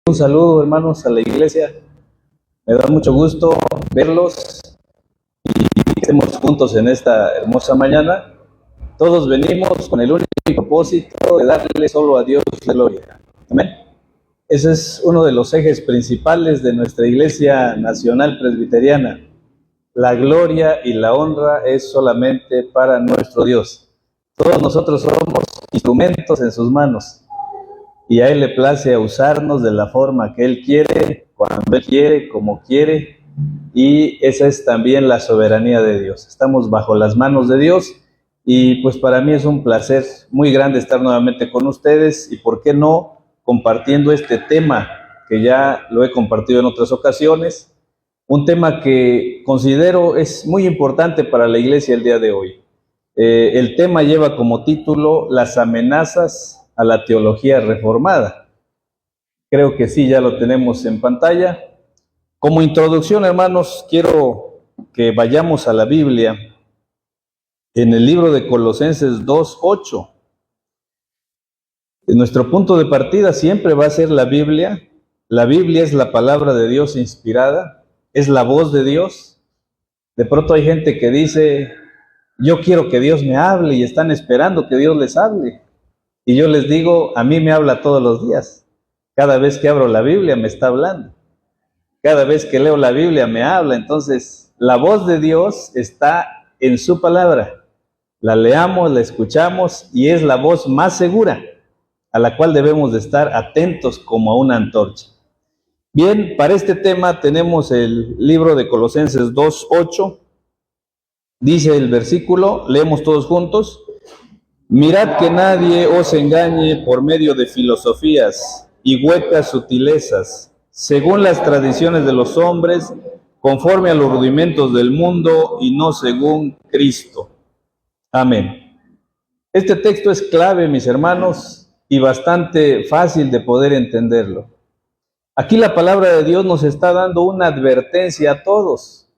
Un saludo, hermanos, a la iglesia. Me da mucho gusto verlos y que estemos juntos en esta hermosa mañana. Todos venimos con el único propósito de darle solo a Dios la gloria. Amén. Ese es uno de los ejes principales de nuestra Iglesia Nacional Presbiteriana. La gloria y la honra es solamente para nuestro Dios. Todos nosotros somos instrumentos en sus manos. Y a Él le place usarnos de la forma que Él quiere, cuando Él quiere, como quiere, y esa es también la soberanía de Dios. Estamos bajo las manos de Dios y pues para mí es un placer muy grande estar nuevamente con ustedes y por qué no compartiendo este tema que ya lo he compartido en otras ocasiones, un tema que considero es muy importante para la iglesia el día de hoy. El tema lleva como título Las amenazas a la teología reformada. Creo que sí, ya lo tenemos en pantalla. Como introducción, hermanos, quiero que vayamos a la Biblia en el libro de Colosenses 2:8. Nuestro punto de partida siempre va a ser la Biblia. La Biblia es la palabra de Dios inspirada, es la voz de Dios. De pronto hay gente que dice, yo quiero que Dios me hable y están esperando que Dios les hable. Y yo les digo, a mí me habla todos los días. Cada vez que abro la Biblia me está hablando. Cada vez que leo la Biblia me habla. Entonces, la voz de Dios está en su palabra. La leamos, la escuchamos y es la voz más segura a la cual debemos de estar atentos como a una antorcha. Bien, para este tema tenemos el libro de Colosenses 2:8. Dice el versículo, leemos todos juntos. Mirad que nadie os engañe por medio de filosofías y huecas sutilezas, según las tradiciones de los hombres, conforme a los rudimentos del mundo y no según Cristo. Amén. Este texto es clave, mis hermanos, y bastante fácil de poder entenderlo. Aquí la palabra de Dios nos está dando una advertencia a todos.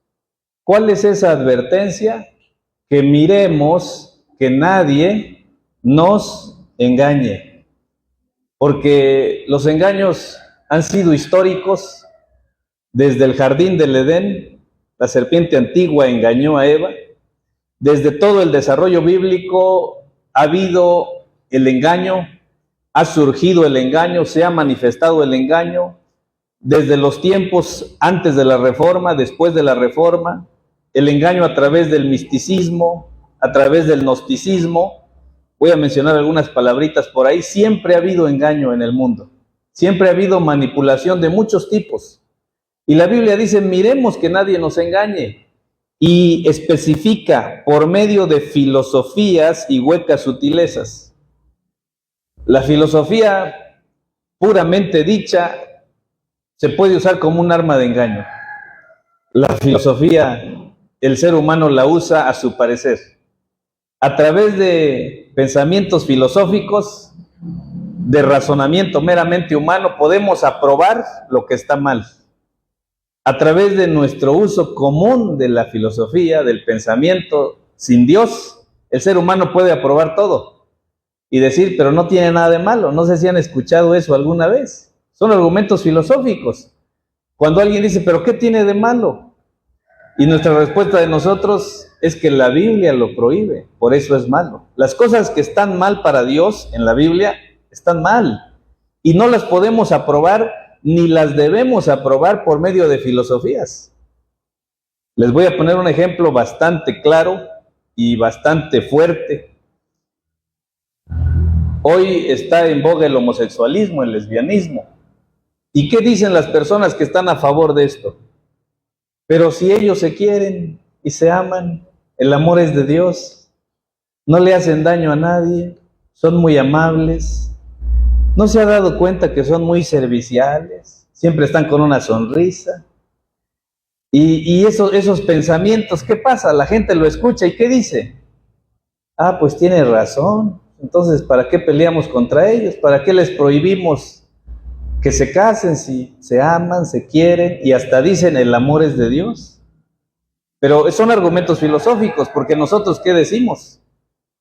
¿Cuál es esa advertencia? Que miremos que nadie nos engañe, porque los engaños han sido históricos desde el jardín del Edén. La serpiente antigua engañó a Eva. Desde todo el desarrollo bíblico ha habido el engaño, ha surgido el engaño, se ha manifestado el engaño desde los tiempos antes de la Reforma, después de la Reforma, el engaño a través del misticismo, a través del gnosticismo. Voy a mencionar algunas palabritas por ahí. Siempre ha habido engaño en el mundo. Siempre ha habido manipulación de muchos tipos. Y la Biblia dice, miremos que nadie nos engañe. Y especifica por medio de filosofías y huecas sutilezas. La filosofía puramente dicha se puede usar como un arma de engaño. La filosofía, el ser humano la usa a su parecer. A través de pensamientos filosóficos, de razonamiento meramente humano, podemos aprobar lo que está mal. A través de nuestro uso común de la filosofía, del pensamiento sin Dios, el ser humano puede aprobar todo y decir, pero no tiene nada de malo. No sé si han escuchado eso alguna vez. Son argumentos filosóficos. Cuando alguien dice, pero ¿qué tiene de malo? Y nuestra respuesta de nosotros es que la Biblia lo prohíbe, por eso es malo. Las cosas que están mal para Dios en la Biblia están mal y no las podemos aprobar ni las debemos aprobar por medio de filosofías. Les voy a poner un ejemplo bastante claro y bastante fuerte. Hoy está en boga el homosexualismo, el lesbianismo. ¿Y qué dicen las personas que están a favor de esto? Pero si ellos se quieren y se aman, el amor es de Dios, no le hacen daño a nadie, son muy amables, no se ha dado cuenta que son muy serviciales, siempre están con una sonrisa. Y esos pensamientos, ¿qué pasa? La gente lo escucha y ¿qué dice? Ah, pues tiene razón, entonces ¿para qué peleamos contra ellos? ¿Para qué les prohibimos que se casen si se aman, se quieren y hasta dicen el amor es de Dios? Pero son argumentos filosóficos, porque nosotros ¿qué decimos?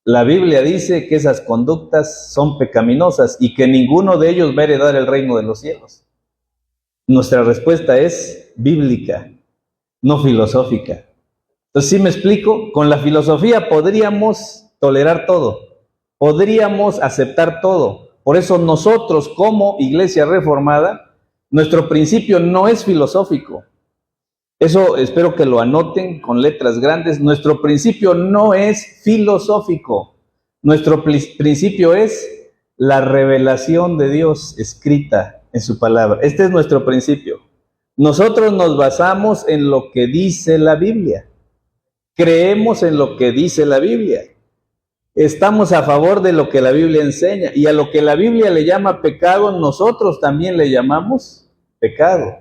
La Biblia dice que esas conductas son pecaminosas y que ninguno de ellos va a heredar el reino de los cielos. Nuestra respuesta es bíblica, no filosófica. Entonces, ¿sí me explico? Con la filosofía podríamos tolerar todo, podríamos aceptar todo. Por eso nosotros, como Iglesia Reformada, nuestro principio no es filosófico. Eso espero que lo anoten con letras grandes. Nuestro principio no es filosófico. Nuestro principio es la revelación de Dios escrita en su palabra. Este es nuestro principio. Nosotros nos basamos en lo que dice la Biblia. Creemos en lo que dice la Biblia. Estamos a favor de lo que la Biblia enseña. Y a lo que la Biblia le llama pecado, nosotros también le llamamos pecado.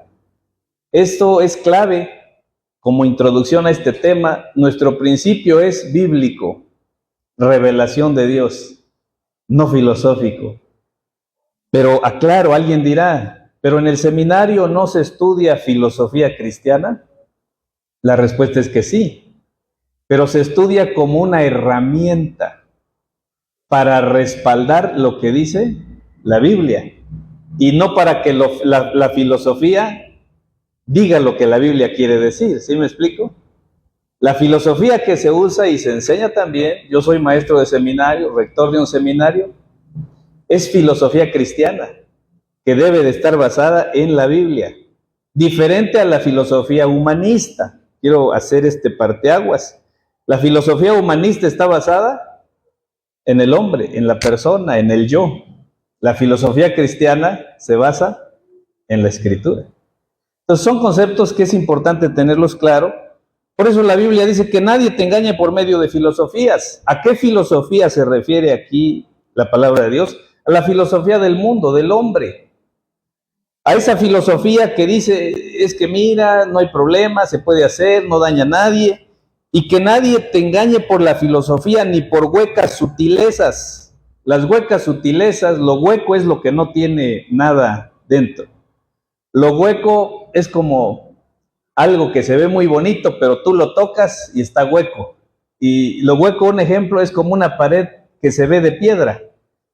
Esto es clave como introducción a este tema. Nuestro principio es bíblico, revelación de Dios, no filosófico. Pero aclaro, alguien dirá, ¿pero en el seminario no se estudia filosofía cristiana? La respuesta es que sí, pero se estudia como una herramienta para respaldar lo que dice la Biblia y no para que la filosofía diga lo que la Biblia quiere decir. ¿Sí me explico? La filosofía que se usa y se enseña también, yo soy maestro de seminario, rector de un seminario, es filosofía cristiana, que debe de estar basada en la Biblia, diferente a la filosofía humanista. Quiero hacer este parteaguas. La filosofía humanista está basada en el hombre, en la persona, en el yo. La filosofía cristiana se basa en la Escritura. Entonces son conceptos que es importante tenerlos claro. Por eso la Biblia dice que nadie te engañe por medio de filosofías. ¿A qué filosofía se refiere aquí la palabra de Dios? A la filosofía del mundo, del hombre. A esa filosofía que dice, es que mira, no hay problema, se puede hacer, no daña a nadie. Y que nadie te engañe por la filosofía ni por huecas sutilezas. Las huecas sutilezas, lo hueco es lo que no tiene nada dentro. Lo hueco es como algo que se ve muy bonito, pero tú lo tocas y está hueco. Y lo hueco, un ejemplo, es como una pared que se ve de piedra,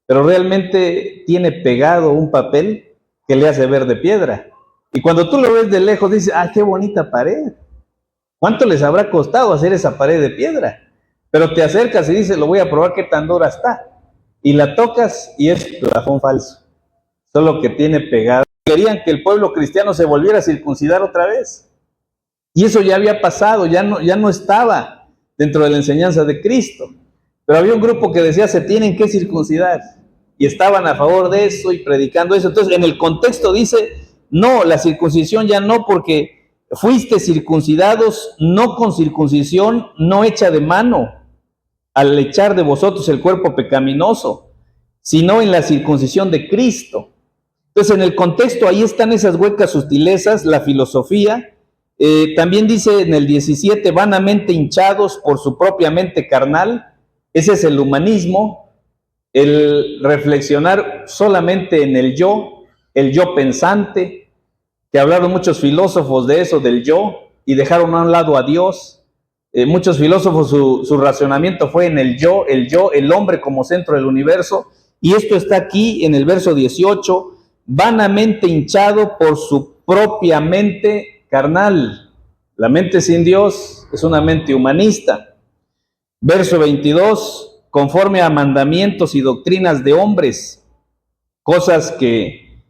pero realmente tiene pegado un papel que le hace ver de piedra. Y cuando tú lo ves de lejos, dices, ah, qué bonita pared. ¿Cuánto les habrá costado hacer esa pared de piedra? Pero te acercas y dices, lo voy a probar qué tan dura está. Y la tocas y es plafón falso, solo que tiene pegado. Querían que el pueblo cristiano se volviera a circuncidar otra vez. Y eso ya había pasado, ya no estaba dentro de la enseñanza de Cristo. Pero había un grupo que decía, se tienen que circuncidar. Y estaban a favor de eso y predicando eso. Entonces, en el contexto dice, no, la circuncisión ya no, porque fuiste circuncidados no con circuncisión, no hecha de mano, al echar de vosotros el cuerpo pecaminoso, sino en la circuncisión de Cristo. Entonces, en el contexto, ahí están esas huecas sutilezas, la filosofía. También dice en el 17, vanamente hinchados por su propia mente carnal. Ese es el humanismo, el reflexionar solamente en el yo pensante, que hablaron muchos filósofos de eso, del yo, y dejaron a un lado a Dios. Muchos filósofos, su racionamiento fue en el yo, el hombre como centro del universo, y esto está aquí en el verso 18, vanamente hinchado por su propia mente carnal. La mente sin Dios es una mente humanista. Verso 22, conforme a mandamientos y doctrinas de hombres, cosas que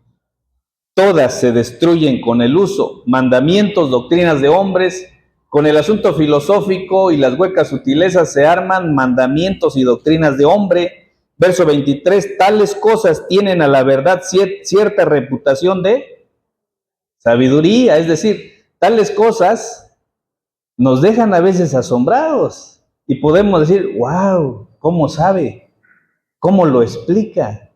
todas se destruyen con el uso, mandamientos, doctrinas de hombres, con el asunto filosófico y las huecas sutilezas se arman mandamientos y doctrinas de hombre. Verso 23, tales cosas tienen a la verdad cierta reputación de sabiduría, es decir, tales cosas nos dejan a veces asombrados y podemos decir, wow, ¿cómo sabe? ¿Cómo lo explica?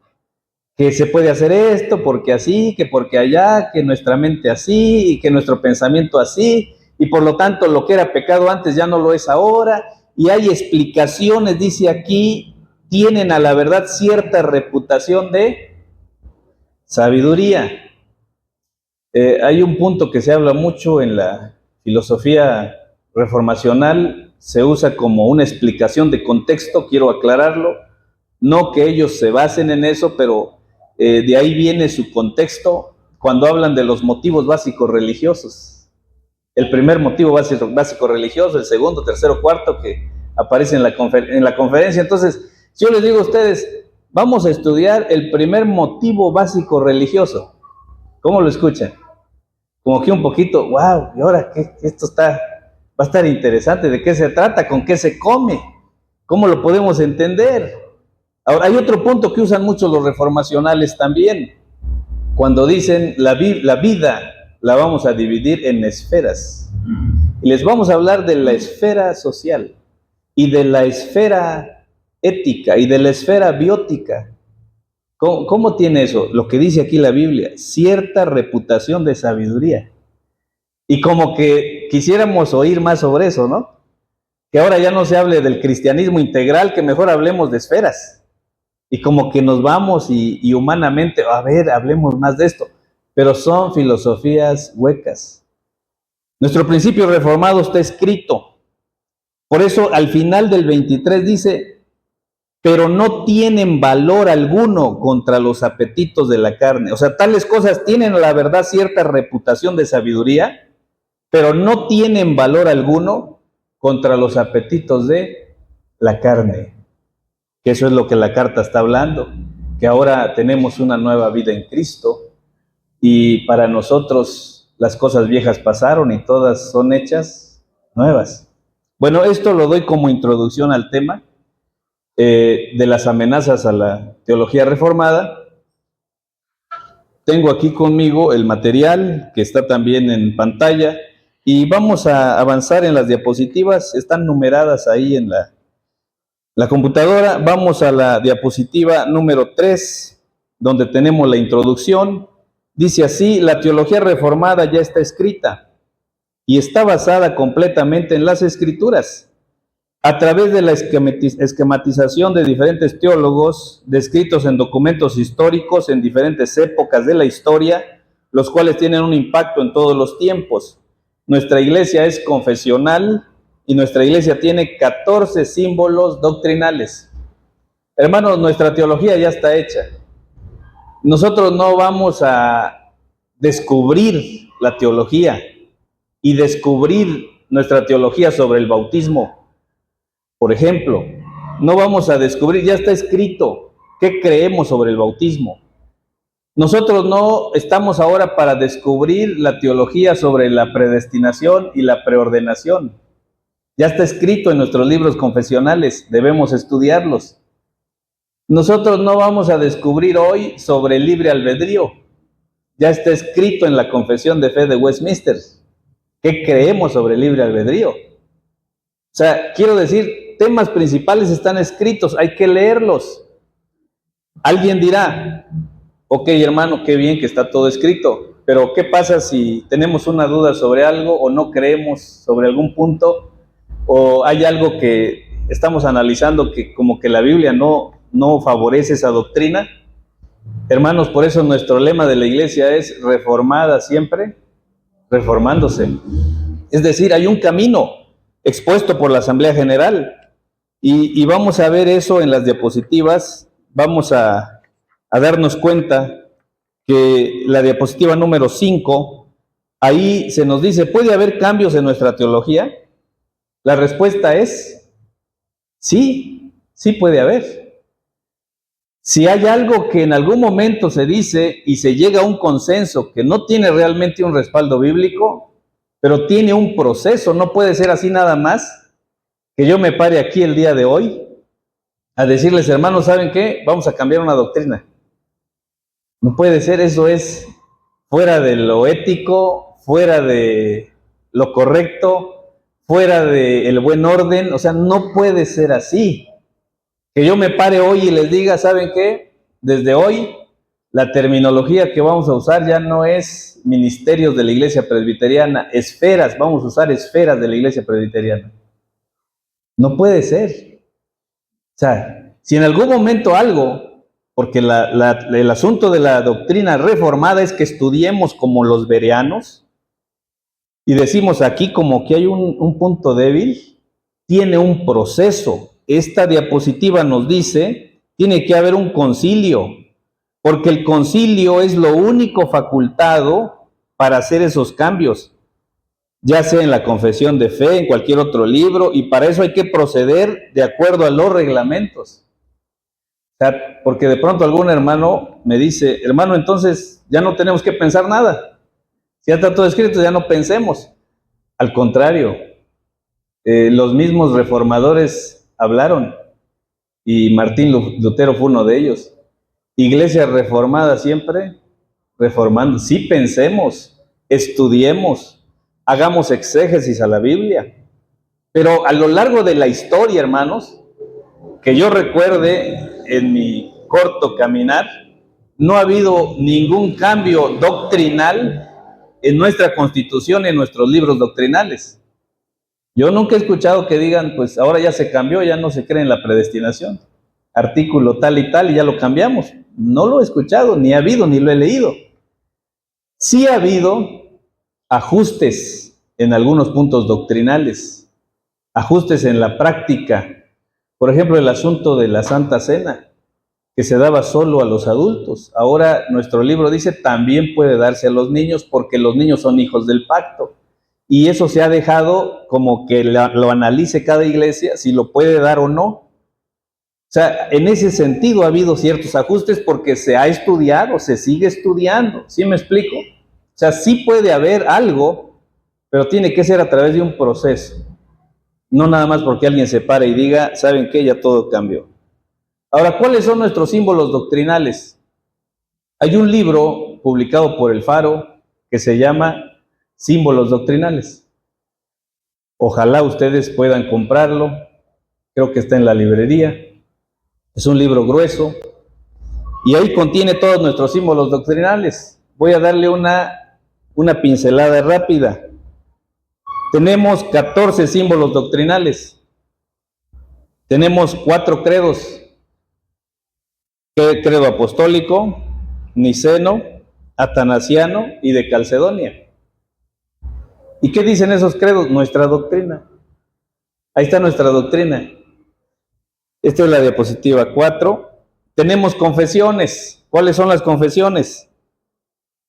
Que se puede hacer esto porque así, que porque allá, que nuestra mente así y que nuestro pensamiento así, y por lo tanto lo que era pecado antes ya no lo es ahora, y hay explicaciones, dice aquí, tienen a la verdad cierta reputación de sabiduría. Hay un punto que se habla mucho en la filosofía reformacional, se usa como una explicación de contexto, quiero aclararlo, no que ellos se basen en eso, pero de ahí viene su contexto cuando hablan de los motivos básicos religiosos. El primer motivo básico religioso, el segundo, tercero, cuarto que aparece en la conferencia. Entonces, yo les digo a ustedes, vamos a estudiar el primer motivo básico religioso. ¿Cómo lo escuchan? Como que un poquito, wow, y ahora que esto va a estar interesante. ¿De qué se trata? ¿Con qué se come? ¿Cómo lo podemos entender? Ahora, hay otro punto que usan mucho los reformacionales también, cuando dicen la vida la vamos a dividir en esferas. Y les vamos a hablar de la esfera social, y de la esfera ética, y de la esfera biótica. ¿Cómo tiene eso? Lo que dice aquí la Biblia, cierta reputación de sabiduría. Y como que quisiéramos oír más sobre eso, ¿no? Que ahora ya no se hable del cristianismo integral, que mejor hablemos de esferas. Y como que nos vamos y humanamente, a ver, hablemos más de esto. Pero son filosofías huecas. Nuestro principio reformado está escrito. Por eso al final del 23 dice, pero no tienen valor alguno contra los apetitos de la carne. O sea, tales cosas tienen, la verdad, cierta reputación de sabiduría, pero no tienen valor alguno contra los apetitos de la carne. Que eso es lo que la carta está hablando, que ahora tenemos una nueva vida en Cristo y para nosotros las cosas viejas pasaron y todas son hechas nuevas. Bueno, esto lo doy como introducción al tema de las amenazas a la teología reformada. Tengo aquí conmigo el material que está también en pantalla y vamos a avanzar en las diapositivas, están numeradas ahí en la computadora. Vamos a la diapositiva número 3, donde tenemos la introducción. Dice así, la teología reformada ya está escrita y está basada completamente en las Escrituras. A través de la esquematización de diferentes teólogos, descritos en documentos históricos en diferentes épocas de la historia, los cuales tienen un impacto en todos los tiempos. Nuestra iglesia es confesional y nuestra iglesia tiene 14 símbolos doctrinales. Hermanos, nuestra teología ya está hecha. Nosotros no vamos a descubrir la teología y descubrir nuestra teología sobre el bautismo. Por ejemplo, no vamos a descubrir, ya está escrito qué creemos sobre el bautismo. Nosotros no estamos ahora para descubrir la teología sobre la predestinación y la preordenación. Ya está escrito en nuestros libros confesionales, debemos estudiarlos. Nosotros no vamos a descubrir hoy sobre el libre albedrío. Ya está escrito en la Confesión de Fe de Westminster. ¿Qué creemos sobre el libre albedrío? O sea, quiero decir, temas principales están escritos, hay que leerlos. Alguien dirá, ok, hermano, qué bien que está todo escrito, pero ¿qué pasa si tenemos una duda sobre algo o no creemos sobre algún punto o hay algo que estamos analizando que como que la Biblia no favorece esa doctrina? Hermanos, por eso nuestro lema de la iglesia es reformada siempre, reformándose. Es decir, hay un camino expuesto por la Asamblea General y vamos a ver eso en las diapositivas. Vamos a darnos cuenta que la diapositiva número 5, ahí se nos dice, ¿puede haber cambios en nuestra teología? La respuesta es sí, sí puede haber. Si hay algo que en algún momento se dice y se llega a un consenso que no tiene realmente un respaldo bíblico, pero tiene un proceso, no puede ser así nada más, que yo me pare aquí el día de hoy a decirles, hermanos, ¿saben qué? Vamos a cambiar una doctrina. No puede ser, eso es fuera de lo ético, fuera de lo correcto, fuera del buen orden, o sea, no puede ser así. Que yo me pare hoy y les diga, ¿saben qué? Desde hoy, la terminología que vamos a usar ya no es ministerios de la iglesia presbiteriana, esferas, vamos a usar esferas de la iglesia presbiteriana. No puede ser. O sea, si en algún momento algo, porque el asunto de la doctrina reformada es que estudiemos como los bereanos, y decimos aquí como que hay un punto débil, tiene un proceso. Esta diapositiva nos dice, tiene que haber un concilio, porque el concilio es lo único facultado para hacer esos cambios, ya sea en la confesión de fe, en cualquier otro libro, y para eso hay que proceder de acuerdo a los reglamentos. O sea, porque de pronto algún hermano me dice, hermano, entonces ya no tenemos que pensar nada. Si ya está todo escrito, ya no pensemos. Al contrario, los mismos reformadores hablaron, y Martín Lutero fue uno de ellos. Iglesia reformada siempre, reformando. Sí, pensemos, estudiemos, hagamos exégesis a la Biblia. Pero a lo largo de la historia, hermanos, que yo recuerde en mi corto caminar, no ha habido ningún cambio doctrinal en nuestra Constitución y en nuestros libros doctrinales. Yo nunca he escuchado que digan, pues ahora ya se cambió, ya no se cree en la predestinación. Artículo tal y tal y ya lo cambiamos. No lo he escuchado, ni ha habido, ni lo he leído. Sí ha habido ajustes en algunos puntos doctrinales, ajustes en la práctica. Por ejemplo, el asunto de la Santa Cena, que se daba solo a los adultos. Ahora nuestro libro dice también puede darse a los niños porque los niños son hijos del pacto. Y eso se ha dejado como que lo analice cada iglesia si lo puede dar o no. O sea, en ese sentido ha habido ciertos ajustes porque se ha estudiado, se sigue estudiando. ¿Sí me explico? O sea, sí puede haber algo, pero tiene que ser a través de un proceso. No nada más porque alguien se para y diga, ¿saben qué? Ya todo cambió. Ahora, ¿cuáles son nuestros símbolos doctrinales? Hay un libro publicado por el Faro que se llama Símbolos Doctrinales. Ojalá ustedes puedan comprarlo. Creo que está en la librería. Es un libro grueso y ahí contiene todos nuestros símbolos doctrinales. Voy a darle una pincelada rápida. Tenemos 14 símbolos doctrinales. Tenemos 4 credos. Credo apostólico, niceno, atanasiano y de Calcedonia. ¿Y qué dicen esos credos? Nuestra doctrina. Ahí está nuestra doctrina. Esta es la diapositiva 4. Tenemos confesiones. ¿Cuáles son las confesiones?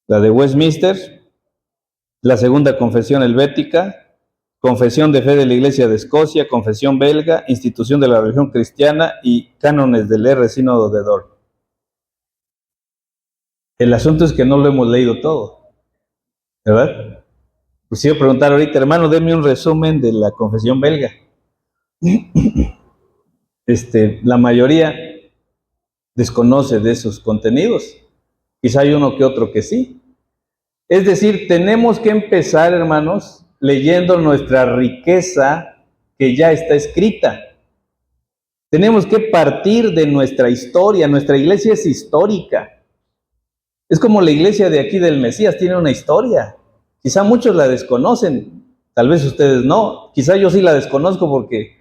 La de Westminster, la segunda confesión helvética, confesión de fe de la Iglesia de Escocia, confesión belga, institución de la religión cristiana y cánones del R. Sínodo de Dort. El asunto es que no lo hemos leído todo, ¿verdad? Pues iba a preguntar ahorita, hermano, deme un resumen de la confesión belga. La mayoría desconoce de esos contenidos. Quizá hay uno que otro que sí. Es decir, tenemos que empezar, hermanos, leyendo nuestra riqueza que ya está escrita. Tenemos que partir de nuestra historia. Nuestra iglesia es histórica. Es como la iglesia de aquí del Mesías, tiene una historia. Quizá muchos la desconocen, tal vez ustedes no. Quizá yo sí la desconozco porque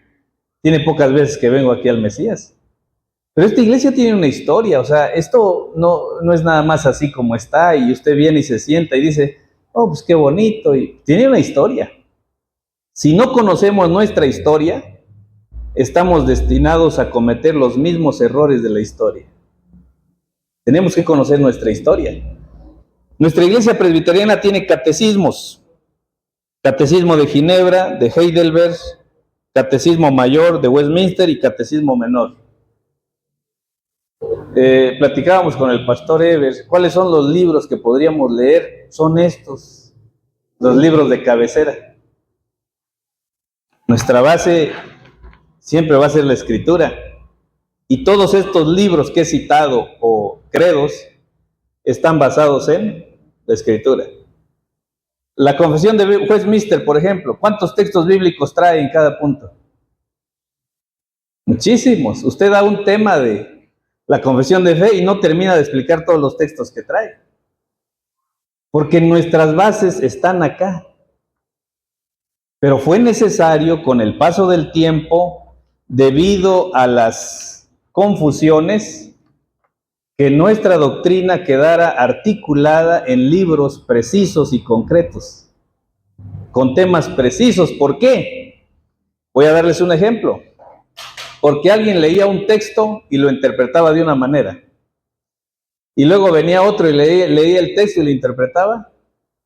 tiene pocas veces que vengo aquí al Mesías. Pero esta iglesia tiene una historia, o sea, esto no es nada más así como está y usted viene y se sienta y dice, oh, pues qué bonito, y tiene una historia. Si no conocemos nuestra historia, estamos destinados a cometer los mismos errores de la historia. Tenemos que conocer nuestra historia. Nuestra iglesia presbiteriana tiene catecismos. Catecismo de Ginebra, de Heidelberg, Catecismo Mayor de Westminster y Catecismo Menor. Platicábamos con el pastor Evers, ¿cuáles son los libros que podríamos leer? Son estos, los libros de cabecera. Nuestra base siempre va a ser la Escritura. Y todos estos libros que he citado o credos están basados en la Escritura. La confesión de Westminster, por ejemplo, ¿cuántos textos bíblicos trae en cada punto? Muchísimos. Usted da un tema de la confesión de fe y no termina de explicar todos los textos que trae. Porque nuestras bases están acá. Pero fue necesario, con el paso del tiempo, debido a las confusiones, que nuestra doctrina quedara articulada en libros precisos y concretos, con temas precisos. ¿Por qué? Voy a darles un ejemplo. Porque alguien leía un texto y lo interpretaba de una manera. y luego venía otro y leía el texto y lo interpretaba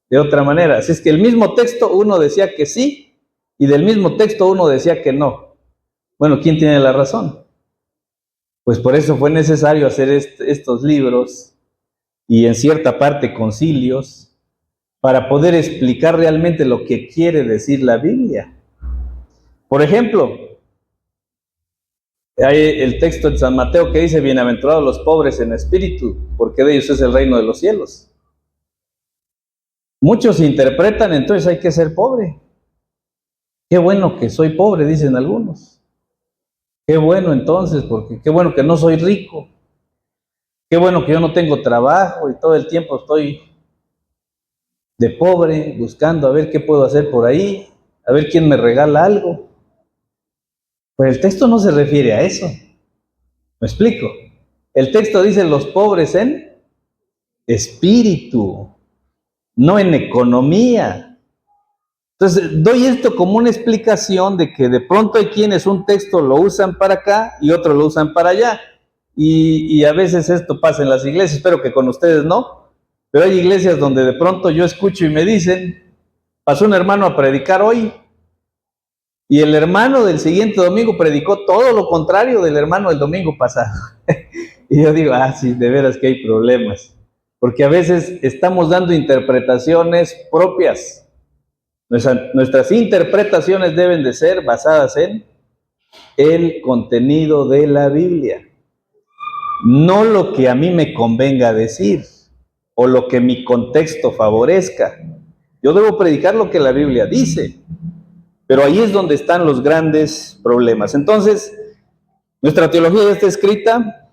de otra manera. Así es que el mismo texto uno decía que sí y del mismo texto uno decía que no. Bueno, ¿quién tiene la razón? Pues por eso fue necesario hacer estos libros y en cierta parte concilios para poder explicar realmente lo que quiere decir la Biblia. Por ejemplo, hay el texto de San Mateo que dice: bienaventurados los pobres en espíritu, porque de ellos es el reino de los cielos. Muchos interpretan, entonces hay que ser pobre. Qué bueno que soy pobre, dicen algunos. Qué bueno entonces, porque qué bueno que no soy rico. Qué bueno que yo no tengo trabajo y todo el tiempo estoy de pobre, buscando a ver qué puedo hacer por ahí, a ver quién me regala algo. Pero el texto no se refiere a eso. ¿Me explico? El texto dice los pobres en espíritu, no en economía. Entonces, doy esto como una explicación de que de pronto hay quienes un texto lo usan para acá y otro lo usan para allá. Y a veces esto pasa en las iglesias, espero que con ustedes no, pero hay iglesias donde de pronto yo escucho y me dicen: pasó un hermano a predicar hoy, y el hermano del siguiente domingo predicó todo lo contrario del hermano del domingo pasado. Y yo digo: ah, sí, de veras que hay problemas, porque a veces estamos dando interpretaciones propias. Nuestras interpretaciones deben de ser basadas en el contenido de la Biblia, no lo que a mí me convenga decir o lo que mi contexto favorezca. Yo debo predicar lo que la Biblia dice, pero ahí es donde están los grandes problemas. Entonces, nuestra teología ya está escrita.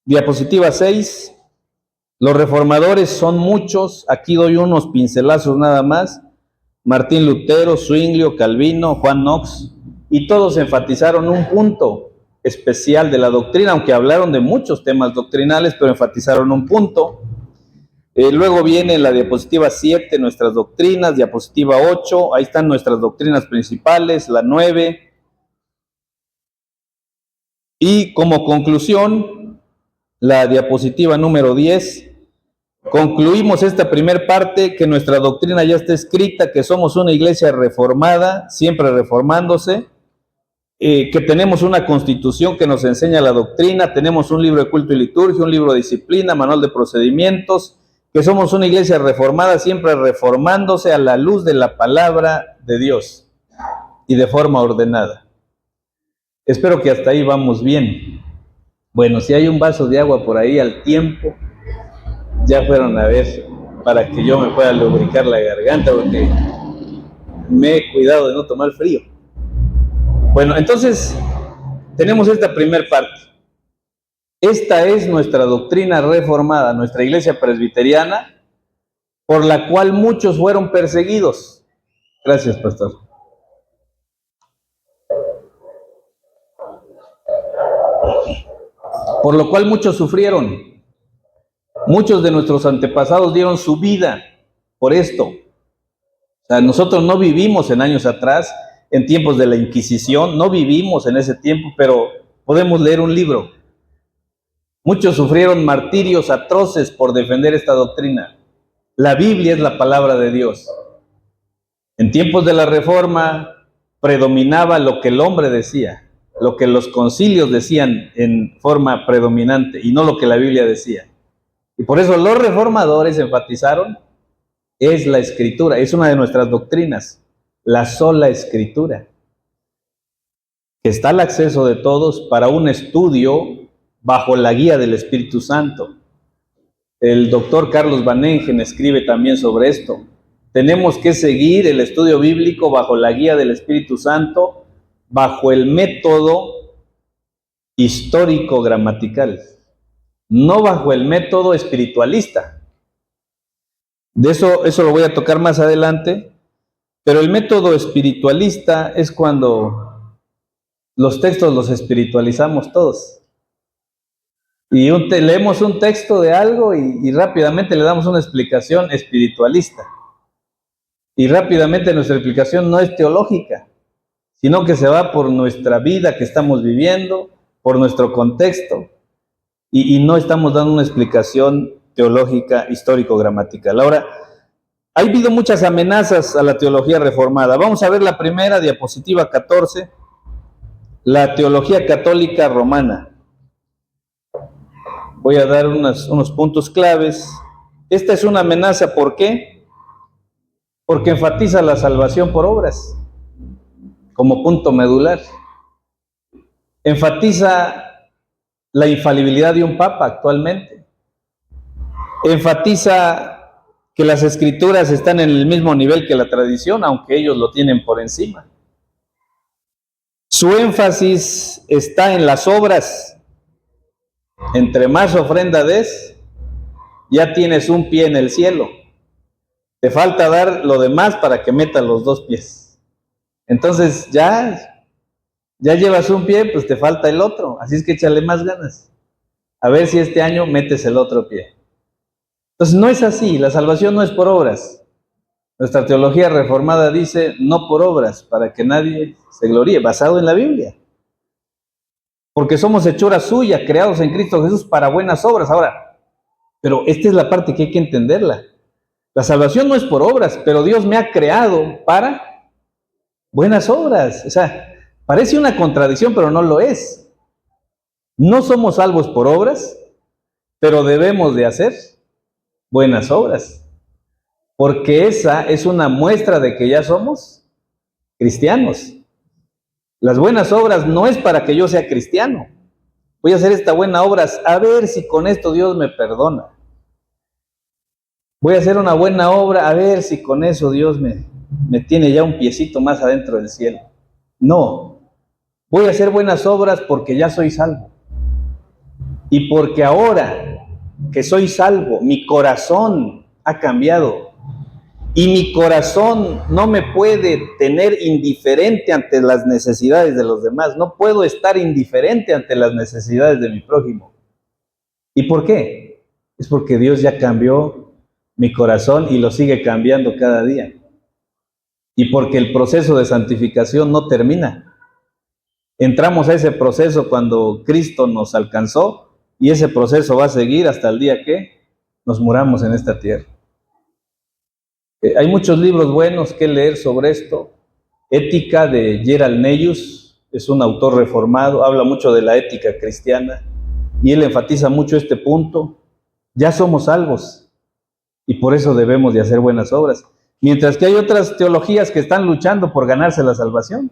Diapositiva 6. Los reformadores son muchos. Aquí doy unos pincelazos nada más. Martín Lutero, Zwinglio, Calvino, Juan Knox, y todos enfatizaron un punto especial de la doctrina, aunque hablaron de muchos temas doctrinales, pero enfatizaron un punto. Luego viene la diapositiva 7, nuestras doctrinas, diapositiva 8, ahí están nuestras doctrinas principales, la 9. Y como conclusión, la diapositiva número 10, concluimos esta primera parte, que nuestra doctrina ya está escrita, que somos una iglesia reformada, siempre reformándose, que tenemos una constitución que nos enseña la doctrina, tenemos un libro de culto y liturgia, un libro de disciplina, manual de procedimientos, que somos una iglesia reformada, siempre reformándose a la luz de la palabra de Dios y de forma ordenada. Espero que hasta ahí vamos bien. Bueno, si hay un vaso de agua por ahí al tiempo, ya fueron a ver, para que yo me pueda lubricar la garganta, porque me he cuidado de no tomar frío. Bueno, entonces tenemos esta primera parte. Esta es nuestra doctrina reformada, nuestra iglesia presbiteriana, por la cual muchos fueron perseguidos. Gracias, pastor. Por lo cual muchos sufrieron. Muchos de nuestros antepasados dieron su vida por esto. O sea, nosotros no vivimos en años atrás, en tiempos de la Inquisición, no vivimos en ese tiempo, pero podemos leer un libro. Muchos sufrieron martirios atroces por defender esta doctrina. La Biblia es la palabra de Dios. En tiempos de la Reforma predominaba lo que el hombre decía, lo que los concilios decían en forma predominante y no lo que la Biblia decía. Y por eso los reformadores enfatizaron: es la Escritura, es una de nuestras doctrinas, la sola Escritura, que está al acceso de todos para un estudio bajo la guía del Espíritu Santo. El doctor Carlos Van Engen escribe también sobre esto. Tenemos que seguir el estudio bíblico bajo la guía del Espíritu Santo, bajo el método histórico-gramatical, no bajo el método espiritualista. De eso lo voy a tocar más adelante, pero el método espiritualista es cuando los textos los espiritualizamos todos. Y leemos un texto de algo y rápidamente le damos una explicación espiritualista. Y rápidamente nuestra explicación no es teológica, sino que se va por nuestra vida que estamos viviendo, por nuestro contexto. y no estamos dando una explicación teológica, histórico-gramatical. Ahora, ha habido muchas amenazas a la teología reformada. Vamos a ver la primera, diapositiva 14, la teología católica romana. Voy a dar unos puntos claves. Esta es una amenaza, ¿por qué? Porque enfatiza la salvación por obras como punto medular. Enfatiza la infalibilidad de un papa actualmente. Enfatiza que las escrituras están en el mismo nivel que la tradición, aunque ellos lo tienen por encima. Su énfasis está en las obras. Entre más ofrenda des, ya tienes un pie en el cielo. Te falta dar lo demás para que metas los dos pies. Entonces ya llevas un pie, pues te falta el otro. Así es que échale más ganas. A ver si este año metes el otro pie. Entonces no es así, la salvación no es por obras. Nuestra teología reformada dice no por obras, para que nadie se gloríe, basado en la Biblia. Porque somos hechura suya, creados en Cristo Jesús para buenas obras. Ahora, pero esta es la parte que hay que entenderla. La salvación no es por obras, pero Dios me ha creado para buenas obras. O sea, parece una contradicción, pero no lo es. No somos salvos por obras, pero debemos de hacer buenas obras, porque esa es una muestra de que ya somos cristianos. Las buenas obras no es para que yo sea cristiano. Voy a hacer esta buena obra a ver si con esto Dios me perdona. Voy a hacer una buena obra a ver si con eso Dios me tiene ya un piecito más adentro del cielo. No, voy a hacer buenas obras porque ya soy salvo. Y porque ahora que soy salvo, mi corazón ha cambiado. Y mi corazón no me puede tener indiferente ante las necesidades de los demás. No puedo estar indiferente ante las necesidades de mi prójimo. ¿Y por qué? Es porque Dios ya cambió mi corazón y lo sigue cambiando cada día. Y porque el proceso de santificación no termina. Entramos a ese proceso cuando Cristo nos alcanzó y ese proceso va a seguir hasta el día que nos muramos en esta tierra. Hay muchos libros buenos que leer sobre esto. Ética de Gerald Neyus, es un autor reformado, habla mucho de la ética cristiana y él enfatiza mucho este punto. Ya somos salvos y por eso debemos de hacer buenas obras. Mientras que hay otras teologías que están luchando por ganarse la salvación.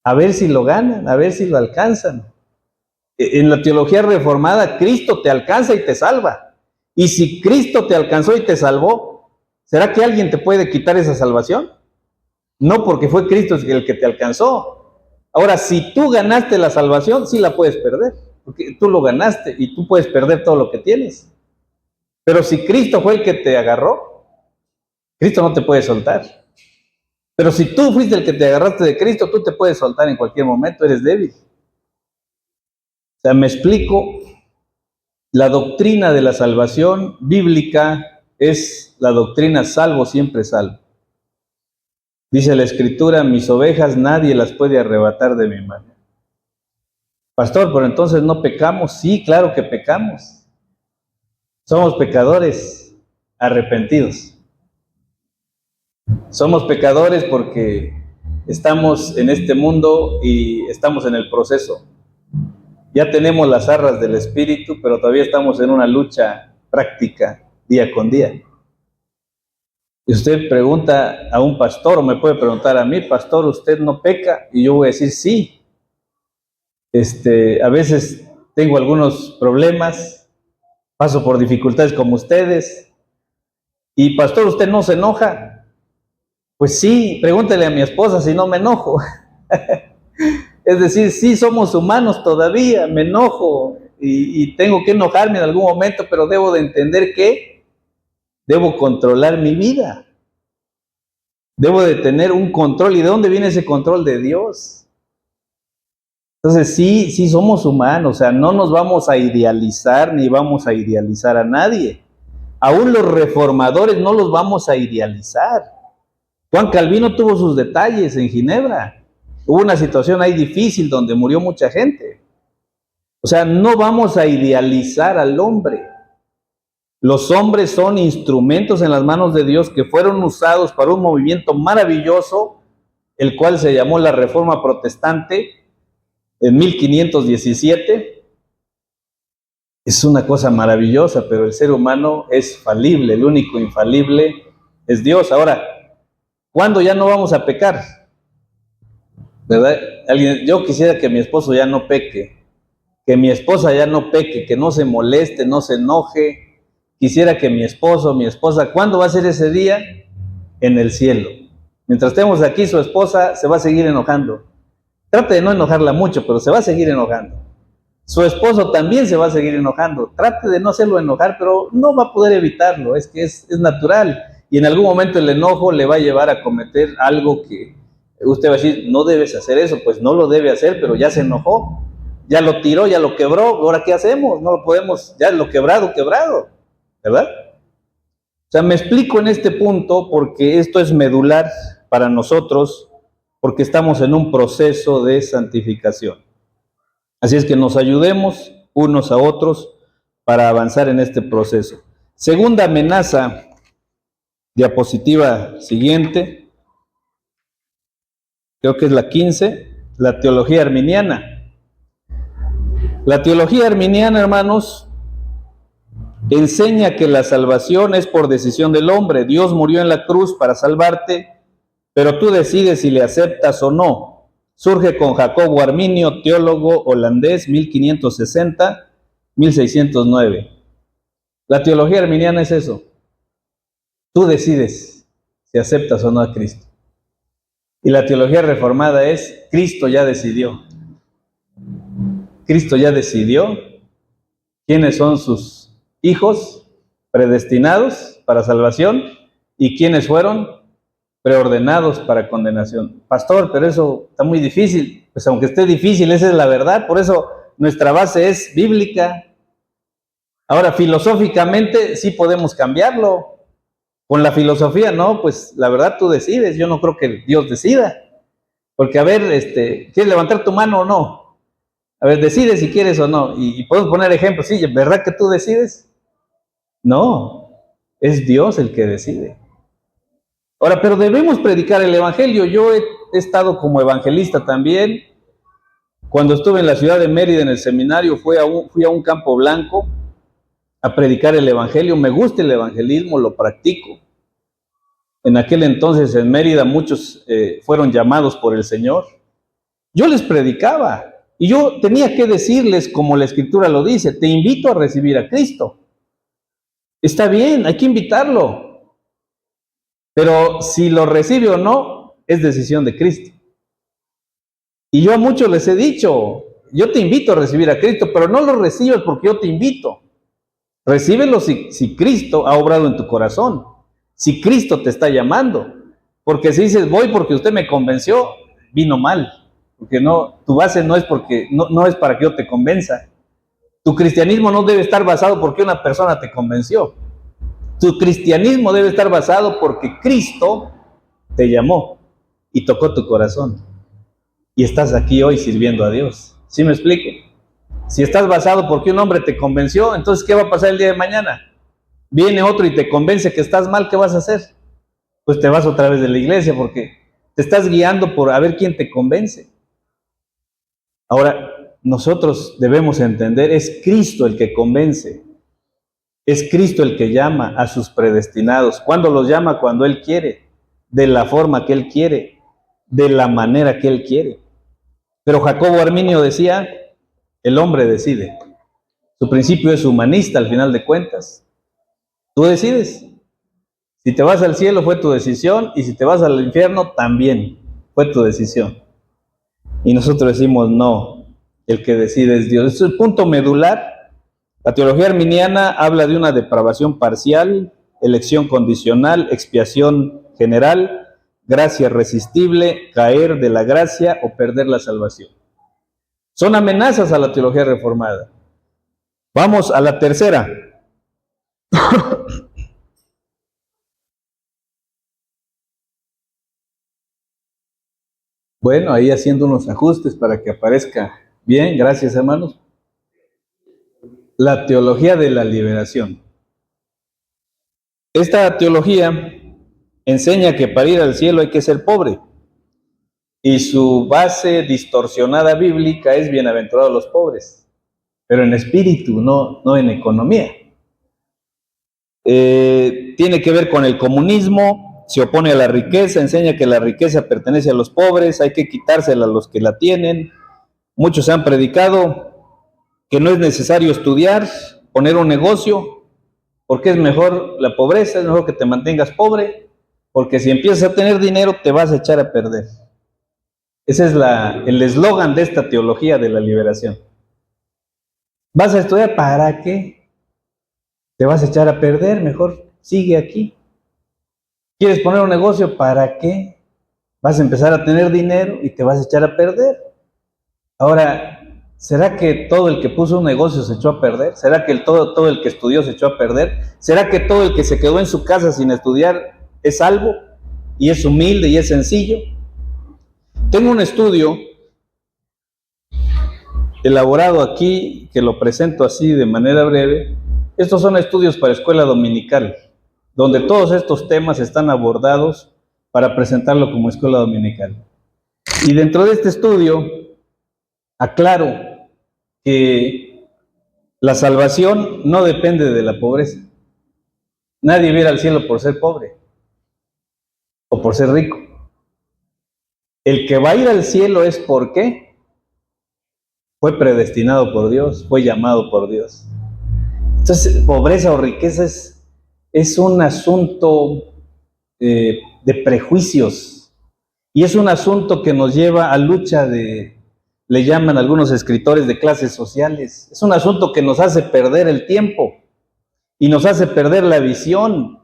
A ver si lo ganan, a ver si lo alcanzan. En la teología reformada, Cristo te alcanza y te salva. Y si Cristo te alcanzó y te salvó, ¿será que alguien te puede quitar esa salvación? No, porque fue Cristo el que te alcanzó. Ahora, si tú ganaste la salvación, sí la puedes perder, porque tú lo ganaste y tú puedes perder todo lo que tienes. Pero si Cristo fue el que te agarró, Cristo no te puede soltar. Pero si tú fuiste el que te agarraste de Cristo, tú te puedes soltar en cualquier momento, eres débil. O sea, me explico, la doctrina de la salvación bíblica es la doctrina salvo, siempre salvo. Dice la Escritura, mis ovejas nadie las puede arrebatar de mi mano. Pastor, pero entonces no pecamos. Sí, claro que pecamos. Somos pecadores arrepentidos. Somos pecadores porque estamos en este mundo y estamos en el proceso. Ya tenemos las arras del Espíritu, pero todavía estamos en una lucha práctica día con día. Y usted pregunta a un pastor, o me puede preguntar a mí, pastor, ¿usted no peca? Y yo voy a decir, sí. A veces tengo algunos problemas, paso por dificultades como ustedes. Y pastor, ¿usted no se enoja? Pues sí, pregúntele a mi esposa si no me enojo. Es decir, sí somos humanos todavía, me enojo y tengo que enojarme en algún momento, pero debo de entender que debo controlar mi vida. Debo de tener un control. ¿Y de dónde viene ese control? De Dios. Entonces sí somos humanos, o sea, no nos vamos a idealizar ni vamos a idealizar a nadie. Aún los reformadores no los vamos a idealizar. Juan Calvino tuvo sus detalles en Ginebra. Hubo una situación ahí difícil donde murió mucha gente. O sea, no vamos a idealizar al hombre. Los hombres son instrumentos en las manos de Dios que fueron usados para un movimiento maravilloso, el cual se llamó la Reforma Protestante en 1517. Es una cosa maravillosa, pero el ser humano es falible, el único infalible es Dios. Ahora, ¿cuándo ya no vamos a pecar? ¿Verdad? Yo quisiera que mi esposo ya no peque, que mi esposa ya no peque, que no se moleste, no se enoje. Quisiera que mi esposo, mi esposa, ¿cuándo va a ser ese día? En el cielo. Mientras estemos aquí, su esposa se va a seguir enojando. Trate de no enojarla mucho, pero se va a seguir enojando. Su esposo también se va a seguir enojando. Trate de no hacerlo enojar, pero no va a poder evitarlo. Es que es natural. Y en algún momento el enojo le va a llevar a cometer algo que usted va a decir, no debes hacer eso. Pues no lo debe hacer, pero ya se enojó. Ya lo tiró, ya lo quebró. ¿Ahora qué hacemos? No lo podemos, ya lo quebrado, quebrado. ¿Verdad? O sea, me explico en este punto porque esto es medular para nosotros, porque estamos en un proceso de santificación. Así es que nos ayudemos unos a otros para avanzar en este proceso. Segunda amenaza, diapositiva siguiente, creo que es la 15, la teología arminiana. La teología arminiana, hermanos, enseña que la salvación es por decisión del hombre. Dios murió en la cruz para salvarte, pero tú decides si le aceptas o no. Surge con Jacobo Arminio, teólogo holandés, 1560-1609. La teología arminiana es eso. Tú decides si aceptas o no a Cristo. Y la teología reformada es, Cristo ya decidió. Cristo ya decidió quiénes son sus hijos predestinados para salvación y quiénes fueron preordenados para condenación. Pastor, pero eso está muy difícil. Pues aunque esté difícil, esa es la verdad. Por eso nuestra base es bíblica. Ahora, filosóficamente sí podemos cambiarlo. Con la filosofía, no, pues la verdad tú decides. Yo no creo que Dios decida. Porque, a ver, ¿quieres levantar tu mano o no? A ver, decide si quieres o no. Y podemos poner ejemplos. Sí, ¿verdad que tú decides? No, es Dios el que decide. Ahora, pero debemos predicar el evangelio. Yo he estado como evangelista también. Cuando estuve en la ciudad de Mérida en el seminario, fui a un campo blanco a predicar el evangelio. Me gusta el evangelismo, lo practico. En aquel entonces en Mérida muchos fueron llamados por el Señor. Yo les predicaba y yo tenía que decirles, como la Escritura lo dice, te invito a recibir a Cristo. Está bien, hay que invitarlo. Pero si lo recibe o no, es decisión de Cristo. Y yo a muchos les he dicho, yo te invito a recibir a Cristo, pero no lo recibes porque yo te invito. Recíbelo si Cristo ha obrado en tu corazón, si Cristo te está llamando. Porque si dices, voy porque usted me convenció, vino mal. Porque no, tu base no es porque, no es para que yo te convenza. Tu cristianismo no debe estar basado porque una persona te convenció. Tu cristianismo debe estar basado porque Cristo te llamó y tocó tu corazón. Y estás aquí hoy sirviendo a Dios. ¿Sí me explico? Si estás basado porque un hombre te convenció, entonces ¿qué va a pasar el día de mañana? Viene otro y te convence que estás mal, ¿qué vas a hacer? Pues te vas otra vez de la iglesia porque te estás guiando por a ver quién te convence. Ahora, nosotros debemos entender, es Cristo el que convence. Es Cristo el que llama a sus predestinados. ¿Cuándo los llama? Cuando Él quiere, de la forma que Él quiere, de la manera que Él quiere. Pero Jacobo Arminio decía, el hombre decide. Su principio es humanista al final de cuentas. Tú decides. Si te vas al cielo fue tu decisión y si te vas al infierno también fue tu decisión. Y nosotros decimos no, el que decide es Dios. Es el punto medular. La teología arminiana habla de una depravación parcial, elección condicional, expiación general, gracia irresistible, caer de la gracia o perder la salvación. Son amenazas a la teología reformada. Vamos a la tercera. Bueno, ahí haciendo unos ajustes para que aparezca bien, gracias hermanos. la teología de la liberación. Esta teología enseña que para ir al cielo hay que ser pobre, y su base distorsionada bíblica es bienaventurados los pobres, pero en espíritu, no en economía. Tiene que ver con el comunismo, se opone a la riqueza, enseña que la riqueza pertenece a los pobres, hay que quitársela a los que la tienen. Muchos han predicado que no es necesario estudiar, poner un negocio, porque es mejor la pobreza, es mejor que te mantengas pobre, porque si empiezas a tener dinero te vas a echar a perder. Ese es el eslogan de esta teología de la liberación. ¿Vas a estudiar para qué? Te vas a echar a perder, mejor sigue aquí. ¿Quieres poner un negocio? ¿Para qué? Vas a empezar a tener dinero y te vas a echar a perder. Ahora, ¿será que todo el que puso un negocio se echó a perder? ¿Será que todo el que estudió se echó a perder? ¿Será que todo el que se quedó en su casa sin estudiar es salvo y es humilde y es sencillo? Tengo un estudio elaborado aquí, que lo presento así de manera breve. Estos son estudios para escuela dominical, donde todos estos temas están abordados para presentarlo como escuela dominical. Y dentro de este estudio aclaro que la salvación no depende de la pobreza. Nadie va a ir al cielo por ser pobre o por ser rico. El que va a ir al cielo es porque fue predestinado por Dios, fue llamado por Dios. Entonces, pobreza o riqueza es un asunto de prejuicios, y es un asunto que nos lleva a lucha le llaman algunos escritores, de clases sociales. Es un asunto que nos hace perder el tiempo y nos hace perder la visión,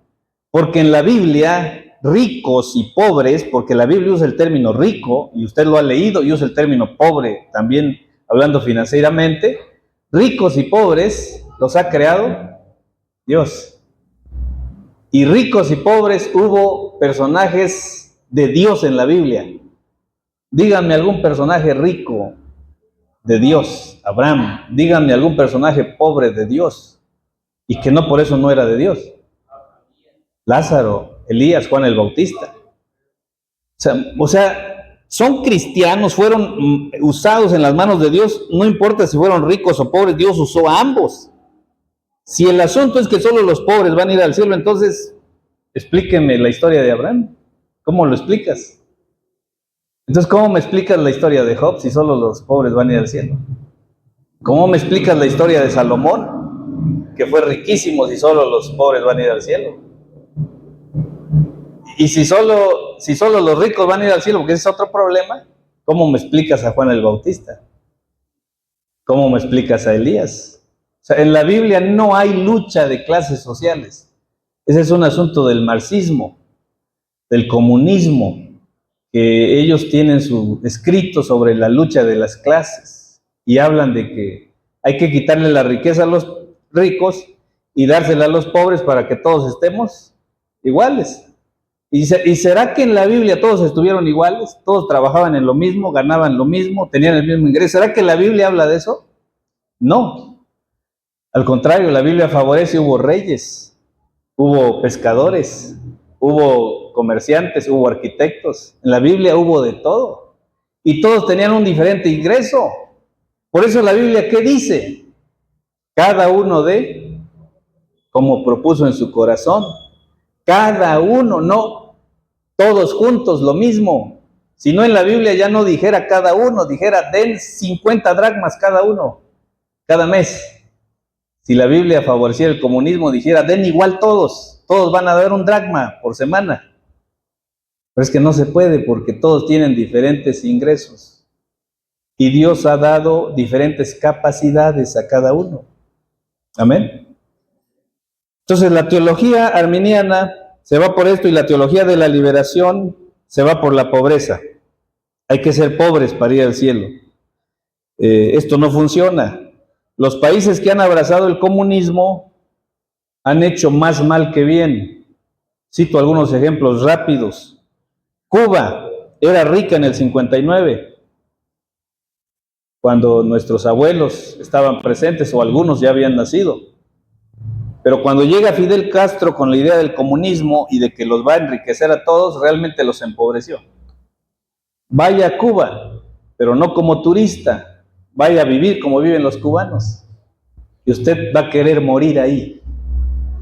porque en la Biblia, ricos y pobres, porque la Biblia usa el término rico, y usted lo ha leído, y usa el término pobre, también hablando financieramente, ricos y pobres los ha creado Dios. Y ricos y pobres hubo personajes de Dios en la Biblia. Díganme algún personaje rico de Dios, Abraham. Díganme algún personaje pobre de Dios, y que no por eso no era de Dios. Lázaro, Elías, Juan el Bautista. O sea, son cristianos, fueron usados en las manos de Dios, no importa si fueron ricos o pobres, Dios usó a ambos. Si el asunto es que solo los pobres van a ir al cielo, entonces explíqueme la historia de Abraham. ¿Cómo lo explicas? Entonces, ¿cómo me explicas la historia de Job si solo los pobres van a ir al cielo? ¿Cómo me explicas la historia de Salomón, que fue riquísimo, si solo los pobres van a ir al cielo? Y si solo los ricos van a ir al cielo, porque ese es otro problema, ¿cómo me explicas a Juan el Bautista? ¿Cómo me explicas a Elías? O sea, en la Biblia no hay lucha de clases sociales. Ese es un asunto del marxismo, del comunismo, que ellos tienen su escrito sobre la lucha de las clases, y hablan de que hay que quitarle la riqueza a los ricos y dársela a los pobres para que todos estemos iguales. ¿Y será que en la Biblia todos estuvieron iguales? ¿Todos trabajaban en lo mismo, ganaban lo mismo, tenían el mismo ingreso? ¿Será que la Biblia habla de eso? No. Al contrario, la Biblia favorece, hubo reyes, hubo pescadores, hubo comerciantes, hubo arquitectos. En la Biblia hubo de todo. Y todos tenían un diferente ingreso. Por eso la Biblia, ¿qué dice? Cada uno de como propuso en su corazón. Cada uno, no todos juntos lo mismo. Si no, en la Biblia ya no dijera cada uno, dijera den 50 dracmas cada uno, cada mes. Si la Biblia favoreciera el comunismo, dijera den igual todos van a dar un dracma por semana. Pero es que no se puede, porque todos tienen diferentes ingresos. Y Dios ha dado diferentes capacidades a cada uno. Amén. Entonces la teología arminiana se va por esto, y la teología de la liberación se va por la pobreza. Hay que ser pobres para ir al cielo. Esto no funciona. Los países que han abrazado el comunismo han hecho más mal que bien. Cito algunos ejemplos rápidos. Cuba era rica en el 59. cuando nuestros abuelos estaban presentes o algunos ya habían nacido. Pero cuando llega Fidel Castro con la idea del comunismo y de que los va a enriquecer a todos, realmente los empobreció. Vaya a Cuba, pero no como turista, vaya a vivir como viven los cubanos. Y usted va a querer morir ahí,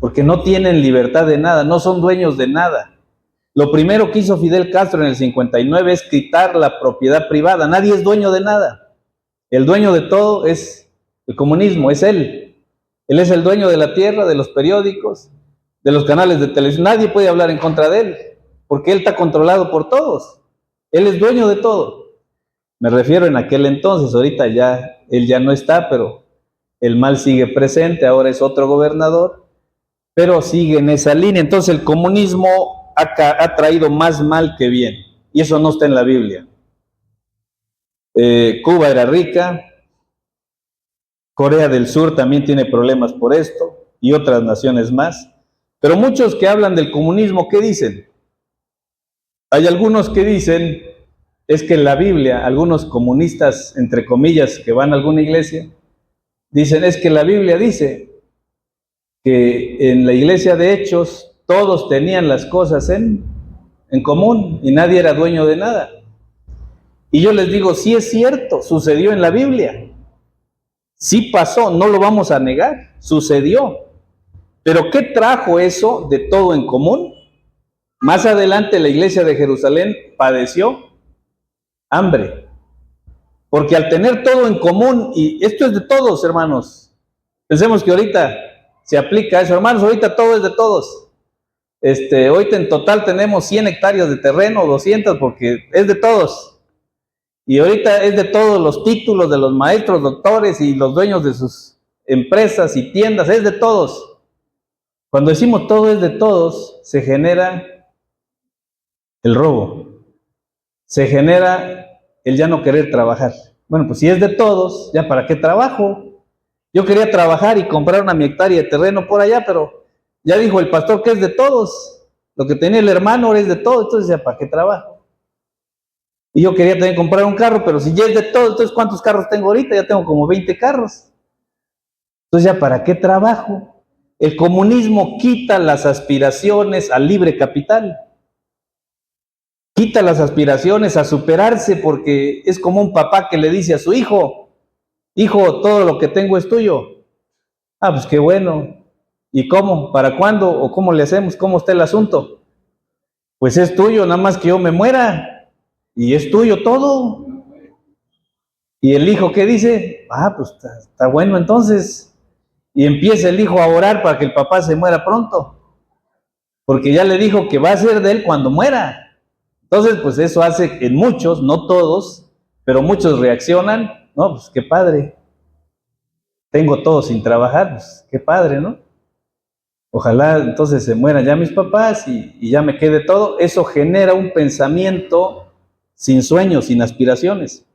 porque no tienen libertad de nada, no son dueños de nada. Lo primero que hizo Fidel Castro en el 59 es quitar la propiedad privada. Nadie es dueño de nada. El dueño de todo es el comunismo, es él. Él es el dueño de la tierra, de los periódicos, de los canales de televisión. Nadie puede hablar en contra de él, porque él está controlado por todos. Él es dueño de todo. Me refiero en aquel entonces, ahorita ya, él ya no está, pero el mal sigue presente, ahora es otro gobernador, pero sigue en esa línea. Entonces el comunismo ha traído más mal que bien, y eso no está en la Biblia. Cuba era rica, Corea del Sur también tiene problemas por esto, y otras naciones más. Pero muchos que hablan del comunismo, ¿qué dicen? Hay algunos que dicen, es que en la Biblia, algunos comunistas, entre comillas, que van a alguna iglesia, dicen, es que la Biblia dice que en la iglesia de Hechos todos tenían las cosas en común y nadie era dueño de nada. Y yo les digo, sí es cierto, sucedió en la Biblia. Sí pasó, no lo vamos a negar, sucedió. Pero ¿qué trajo eso de todo en común? Más adelante la iglesia de Jerusalén padeció hambre. Porque al tener todo en común, y esto es de todos, hermanos, pensemos que ahorita se aplica eso, hermanos, ahorita todo es de todos. Ahorita en total tenemos 100 hectáreas de terreno, 200, porque es de todos. Y ahorita es de todos los títulos de los maestros, doctores y los dueños de sus empresas y tiendas, es de todos. Cuando decimos todo es de todos, se genera el robo, se genera el ya no querer trabajar. Bueno, pues si es de todos, ¿ya para qué trabajo? Yo quería trabajar y comprar una hectárea de terreno por allá, pero ya dijo el pastor que es de todos. Lo que tenía el hermano ahora es de todos, entonces ya para qué trabajo. Y yo quería también comprar un carro, pero si ya es de todos, entonces ¿cuántos carros tengo ahorita? Ya tengo como 20 carros. Entonces ya para qué trabajo. El comunismo quita las aspiraciones al libre capital. Quita las aspiraciones a superarse, porque es como un papá que le dice a su hijo, hijo, todo lo que tengo es tuyo. Ah, pues qué bueno. ¿Y cómo? ¿Para cuándo? ¿O cómo le hacemos? ¿Cómo está el asunto? Pues es tuyo, nada más que yo me muera. Y es tuyo todo. ¿Y el hijo qué dice? Ah, pues está bueno entonces. Y empieza el hijo a orar para que el papá se muera pronto. Porque ya le dijo que va a ser de él cuando muera. Entonces, pues eso hace que muchos, no todos, pero muchos reaccionan, no, pues qué padre, tengo todo sin trabajar, pues qué padre, ¿no? Ojalá entonces se mueran ya mis papás y ya me quede todo. Eso genera un pensamiento sin sueños, sin aspiraciones.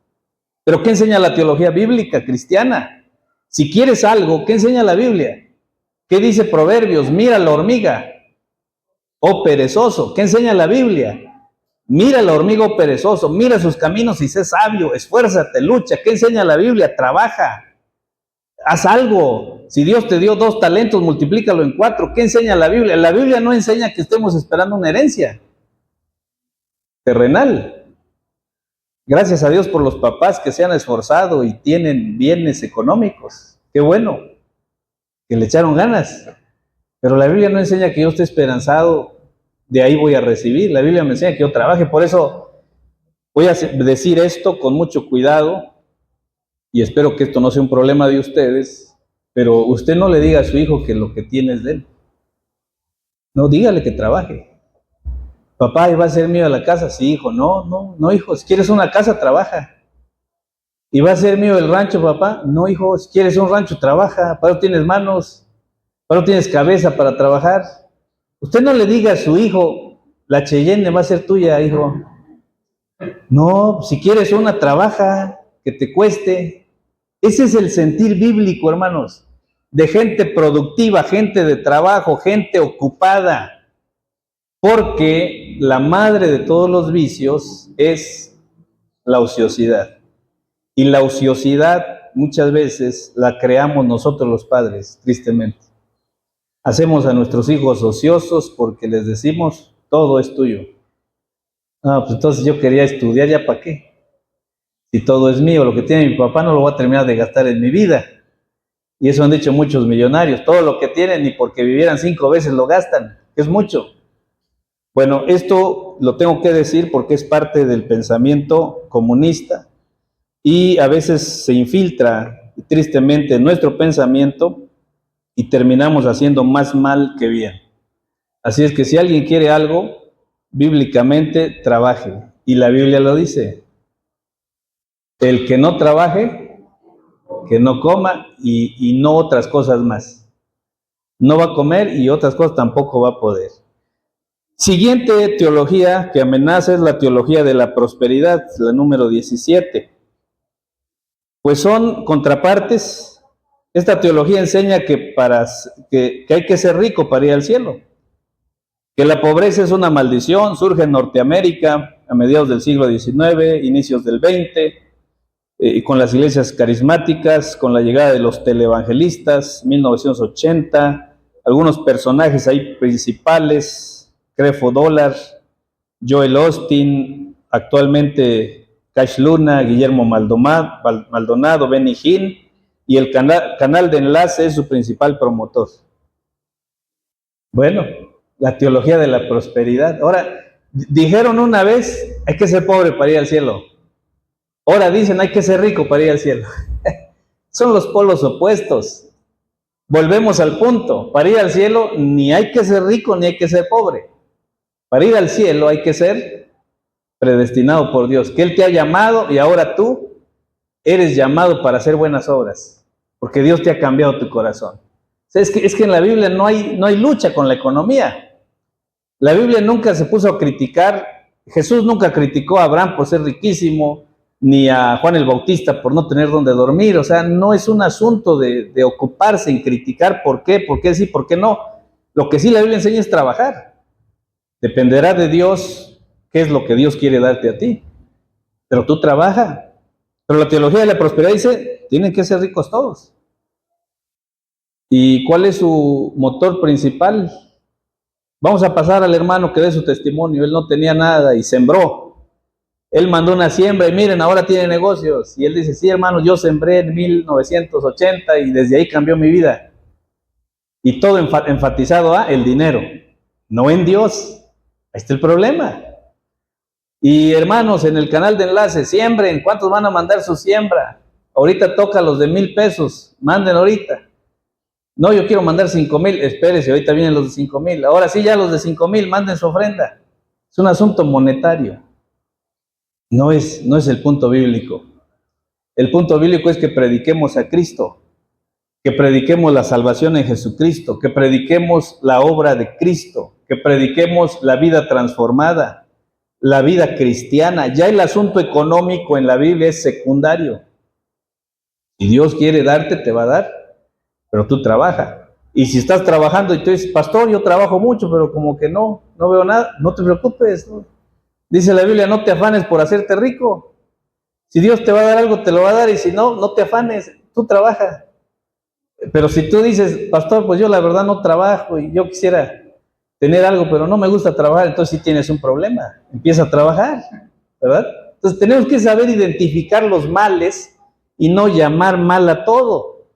Pero ¿qué enseña la teología bíblica cristiana? Si quieres algo, ¿qué enseña la Biblia? ¿Qué dice Proverbios? Mira la hormiga, oh perezoso. ¿Qué enseña la Biblia? Mira al hormigo perezoso, mira sus caminos y sé sabio, esfuérzate, lucha. ¿Qué enseña la Biblia? Trabaja, haz algo. Si Dios te dio 2 talentos, multiplícalo en 4. ¿Qué enseña la Biblia? La Biblia no enseña que estemos esperando una herencia terrenal. Gracias a Dios por los papás que se han esforzado y tienen bienes económicos. Qué bueno, que le echaron ganas. Pero la Biblia no enseña que yo esté esperanzado, de ahí voy a recibir. La Biblia me enseña que yo trabaje. Por eso voy a decir esto con mucho cuidado y espero que esto no sea un problema de ustedes, pero usted no le diga a su hijo que lo que tiene es de él. No, dígale que trabaje. Papá, ¿y va a ser mío la casa? Sí, hijo. No, hijo. Si quieres una casa, trabaja. ¿Y va a ser mío el rancho, papá? No, hijo. Si quieres un rancho, trabaja. Para eso tienes manos, para eso tienes cabeza para trabajar. Usted no le diga a su hijo, la Cheyenne va a ser tuya, hijo. No, si quieres una, trabaja, que te cueste. Ese es el sentir bíblico, hermanos, de gente productiva, gente de trabajo, gente ocupada. Porque la madre de todos los vicios es la ociosidad. Y la ociosidad muchas veces la creamos nosotros los padres, tristemente. Hacemos a nuestros hijos ociosos porque les decimos, todo es tuyo. Ah, pues entonces yo quería estudiar, ¿ya para qué? Si todo es mío, lo que tiene mi papá no lo voy a terminar de gastar en mi vida. Y eso han dicho muchos millonarios, todo lo que tienen ni porque vivieran 5 veces lo gastan, es mucho. Bueno, esto lo tengo que decir porque es parte del pensamiento comunista y a veces se infiltra tristemente en nuestro pensamiento y terminamos haciendo más mal que bien. Así es que si alguien quiere algo, bíblicamente trabaje. Y la Biblia lo dice, el que no trabaje, que no coma y no otras cosas más. No va a comer y otras cosas tampoco va a poder. Siguiente teología que amenaza es la teología de la prosperidad, la número 17. Pues son contrapartes. Esta teología enseña que hay que ser rico para ir al cielo, que la pobreza es una maldición, surge en Norteamérica a mediados del siglo XIX, inicios del XX, con las iglesias carismáticas, con la llegada de los televangelistas, 1980, algunos personajes ahí principales, Creflo Dollar, Joel Austin, actualmente Cash Luna, Guillermo Maldonado, Benny Hinn, y el canal de Enlace es su principal promotor. Bueno, la teología de la prosperidad. Ahora, dijeron una vez, hay que ser pobre para ir al cielo. Ahora dicen, hay que ser rico para ir al cielo. Son los polos opuestos. Volvemos al punto. Para ir al cielo ni hay que ser rico ni hay que ser pobre. Para ir al cielo hay que ser predestinado por Dios, que Él te ha llamado y ahora tú eres llamado para hacer buenas obras, porque Dios te ha cambiado tu corazón. O sea, es que en la Biblia no hay lucha con la economía. La Biblia nunca se puso a criticar, Jesús nunca criticó a Abraham por ser riquísimo, ni a Juan el Bautista por no tener donde dormir. O sea, no es un asunto de ocuparse en criticar por qué sí, por qué no. Lo que sí la Biblia enseña es trabajar. Dependerá de Dios qué es lo que Dios quiere darte a ti. Pero tú trabaja. Pero la teología de la prosperidad dice, tienen que ser ricos todos. ¿Y cuál es su motor principal? Vamos a pasar al hermano que dé su testimonio. Él no tenía nada y sembró. Él mandó una siembra y miren, ahora tiene negocios. Y él dice, sí, hermano, yo sembré en 1980 y desde ahí cambió mi vida. Y todo enfatizado a el dinero, no en Dios. Ahí está el problema. Y hermanos, en el canal de Enlace, siembren. ¿Cuántos van a mandar su siembra? Ahorita toca los de 1,000 pesos. Manden ahorita. No, yo quiero mandar 5,000. Espérese, ahorita vienen los de 5,000. Ahora sí, ya los de 5,000, manden su ofrenda. Es un asunto monetario. No es el punto bíblico. El punto bíblico es que prediquemos a Cristo, que prediquemos la salvación en Jesucristo, que prediquemos la obra de Cristo, que prediquemos la vida transformada, la vida cristiana. Ya el asunto económico en la Biblia es secundario. Si Dios quiere darte, te va a dar, pero tú trabaja. Y si estás trabajando y tú dices, pastor, yo trabajo mucho, pero como que no veo nada, no te preocupes, ¿no? Dice la Biblia, no te afanes por hacerte rico. Si Dios te va a dar algo, te lo va a dar, y si no, no te afanes, tú trabaja. Pero si tú dices, pastor, pues yo la verdad no trabajo y yo quisiera tener algo, pero no me gusta trabajar, entonces sí tienes un problema. Empieza a trabajar, ¿verdad? Entonces tenemos que saber identificar los males y no llamar mal a todo.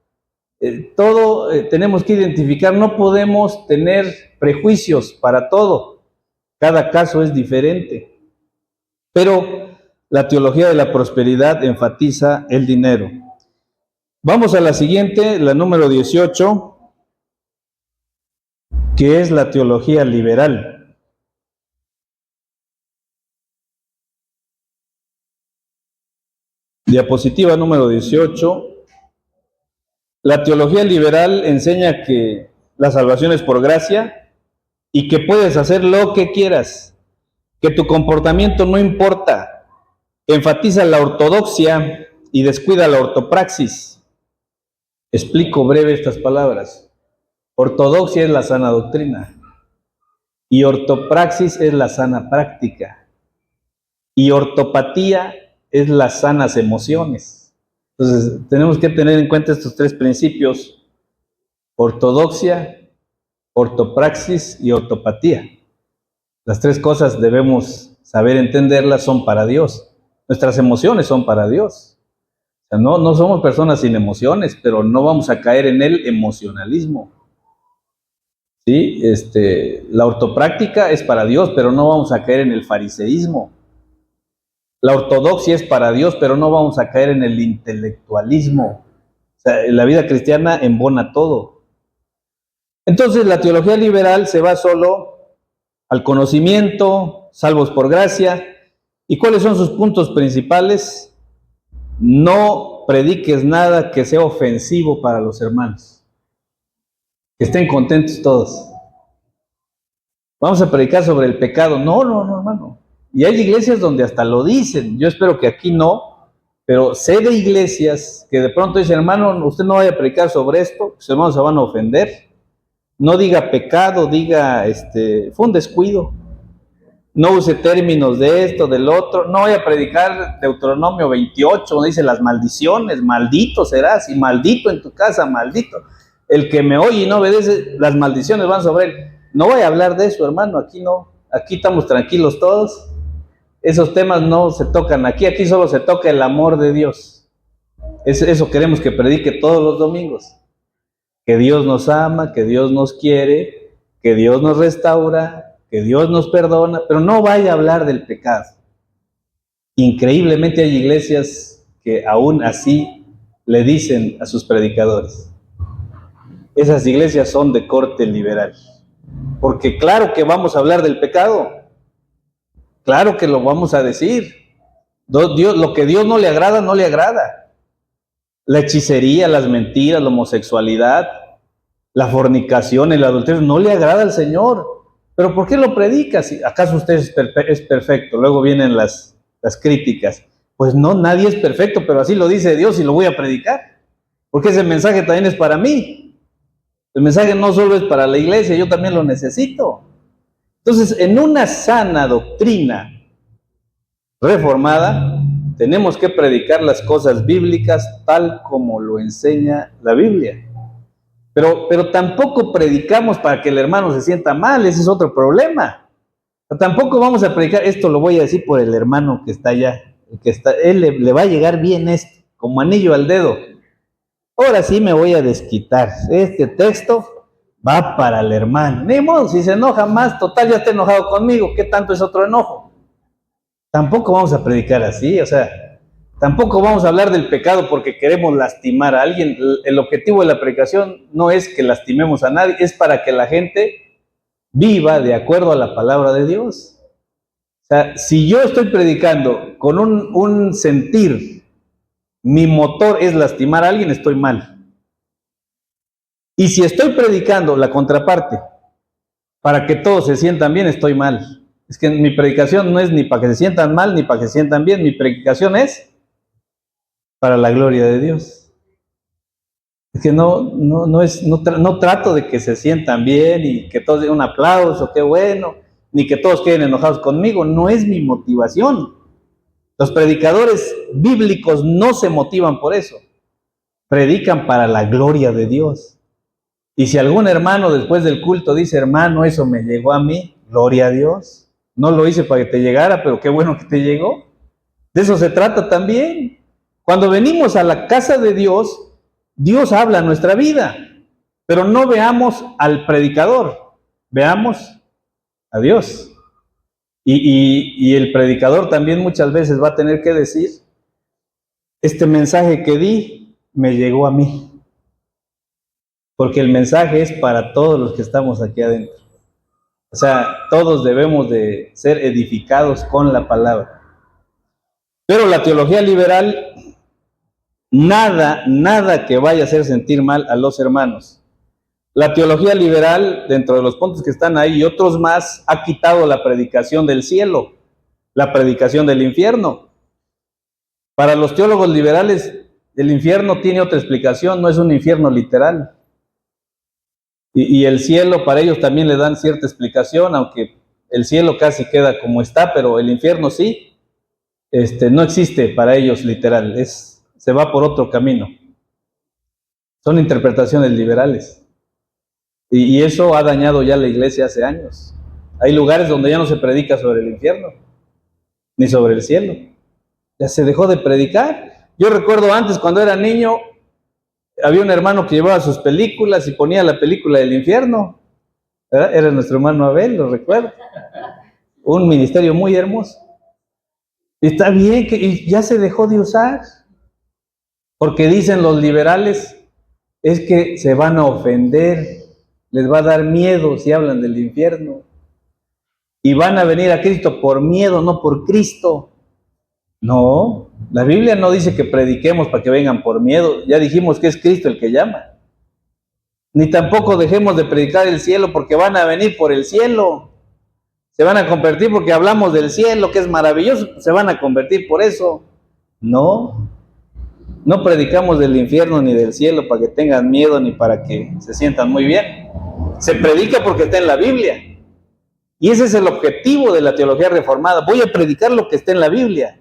Tenemos que identificar, no podemos tener prejuicios para todo. Cada caso es diferente. Pero la teología de la prosperidad enfatiza el dinero. Vamos a la siguiente, la número 18, que es la teología liberal. Diapositiva número 18. La teología liberal enseña que la salvación es por gracia y que puedes hacer lo que quieras, que tu comportamiento no importa. Enfatiza la ortodoxia y descuida la ortopraxis. Explico breve estas palabras. Ortodoxia es la sana doctrina y ortopraxis es la sana práctica y ortopatía es las sanas emociones. Entonces, tenemos que tener en cuenta estos tres principios: ortodoxia, ortopraxis y ortopatía. Las tres cosas debemos saber entenderlas, son para Dios. Nuestras emociones son para Dios. O sea, no somos personas sin emociones, pero no vamos a caer en el emocionalismo. ¿Sí? La ortopráctica es para Dios, pero no vamos a caer en el fariseísmo. La ortodoxia es para Dios, pero no vamos a caer en el intelectualismo. O sea, la vida cristiana embona todo. Entonces, la teología liberal se va solo al conocimiento, salvos por gracia. ¿Y cuáles son sus puntos principales? No prediques nada que sea ofensivo para los hermanos. Que estén contentos todos. Vamos a predicar sobre el pecado. No, hermano. Y hay iglesias donde hasta lo dicen. Yo espero que aquí no, pero sé de iglesias que de pronto dicen, hermano, usted no vaya a predicar sobre esto, sus hermanos se van a ofender. No diga pecado, diga, fue un descuido. No use términos de esto, del otro. No vaya a predicar Deuteronomio 28, donde dice las maldiciones. Maldito serás, y maldito en tu casa, maldito. El que me oye y no obedece, las maldiciones van sobre él. No vaya a hablar de eso, hermano, aquí no. Aquí estamos tranquilos todos. Esos temas no se tocan aquí. Aquí solo se toca el amor de Dios. Eso queremos que predique todos los domingos. Que Dios nos ama, que Dios nos quiere, que Dios nos restaura, que Dios nos perdona, pero no vaya a hablar del pecado. Increíblemente hay iglesias que aún así le dicen a sus predicadores. Esas iglesias son de corte liberal. Porque claro que vamos a hablar del pecado. Claro que lo vamos a decir. Lo que Dios no le agrada, no le agrada. La hechicería, las mentiras, la homosexualidad, la fornicación, el adulterio, no le agrada al Señor. ¿Pero por qué lo predica? ¿Acaso usted es perfecto? Luego vienen las críticas. Pues no, nadie es perfecto, pero así lo dice Dios y lo voy a predicar. Porque ese mensaje también es para mí. El mensaje no solo es para la iglesia, yo también lo necesito. Entonces, en una sana doctrina reformada, tenemos que predicar las cosas bíblicas tal como lo enseña la Biblia. Pero tampoco predicamos para que el hermano se sienta mal, ese es otro problema. Tampoco vamos a predicar, esto lo voy a decir por el hermano que está allá, él le va a llegar bien esto, como anillo al dedo. Ahora sí me voy a desquitar, este texto va para el hermano. Ni modo, si se enoja más, total, ya está enojado conmigo, ¿qué tanto es otro enojo? Tampoco vamos a predicar así, o sea, tampoco vamos a hablar del pecado porque queremos lastimar a alguien. El objetivo de la predicación no es que lastimemos a nadie, es para que la gente viva de acuerdo a la palabra de Dios. O sea, si yo estoy predicando con un sentir, mi motor es lastimar a alguien, estoy mal. Y si estoy predicando la contraparte, para que todos se sientan bien, estoy mal. Es que mi predicación no es ni para que se sientan mal, ni para que se sientan bien. Mi predicación es para la gloria de Dios. Es que no trato de que se sientan bien y que todos den un aplauso, qué bueno, ni que todos queden enojados conmigo. No es mi motivación. Los predicadores bíblicos no se motivan por eso. Predican para la gloria de Dios. Y si algún hermano después del culto dice, hermano, eso me llegó a mí, gloria a Dios. No lo hice para que te llegara, pero qué bueno que te llegó. De eso se trata también. Cuando venimos a la casa de Dios, Dios habla a nuestra vida. Pero no veamos al predicador, veamos a Dios. Y el predicador también muchas veces va a tener que decir, este mensaje que di me llegó a mí. Porque el mensaje es para todos los que estamos aquí adentro. O sea, todos debemos de ser edificados con la palabra. Pero la teología liberal, nada que vaya a hacer sentir mal a los hermanos. La teología liberal, dentro de los puntos que están ahí y otros más, ha quitado la predicación del cielo, la predicación del infierno. Para los teólogos liberales, el infierno tiene otra explicación, no es un infierno literal. Y el cielo para ellos también le dan cierta explicación, aunque el cielo casi queda como está, pero el infierno sí, no existe para ellos literal, es se va por otro camino. Son interpretaciones liberales. Y eso ha dañado ya la iglesia hace años. Hay lugares donde ya no se predica sobre el infierno, ni sobre el cielo. Ya se dejó de predicar. Yo recuerdo antes, cuando era niño, había un hermano que llevaba sus películas y ponía la película del infierno, ¿verdad? Era nuestro hermano Abel, lo recuerdo. Un ministerio muy hermoso. Y está bien, y ya se dejó de usar. Porque dicen los liberales, es que se van a ofender, les va a dar miedo si hablan del infierno. Y van a venir a Cristo por miedo, no por Cristo. No, la Biblia no dice que prediquemos para que vengan por miedo. Ya dijimos que es Cristo el que llama. Ni tampoco dejemos de predicar el cielo porque van a venir por el cielo. Se van a convertir porque hablamos del cielo, que es maravilloso. Se van a convertir por eso. No, no predicamos del infierno ni del cielo para que tengan miedo ni para que se sientan muy bien. Se predica porque está en la Biblia. Y ese es el objetivo de la teología reformada. Voy a predicar lo que está en la Biblia.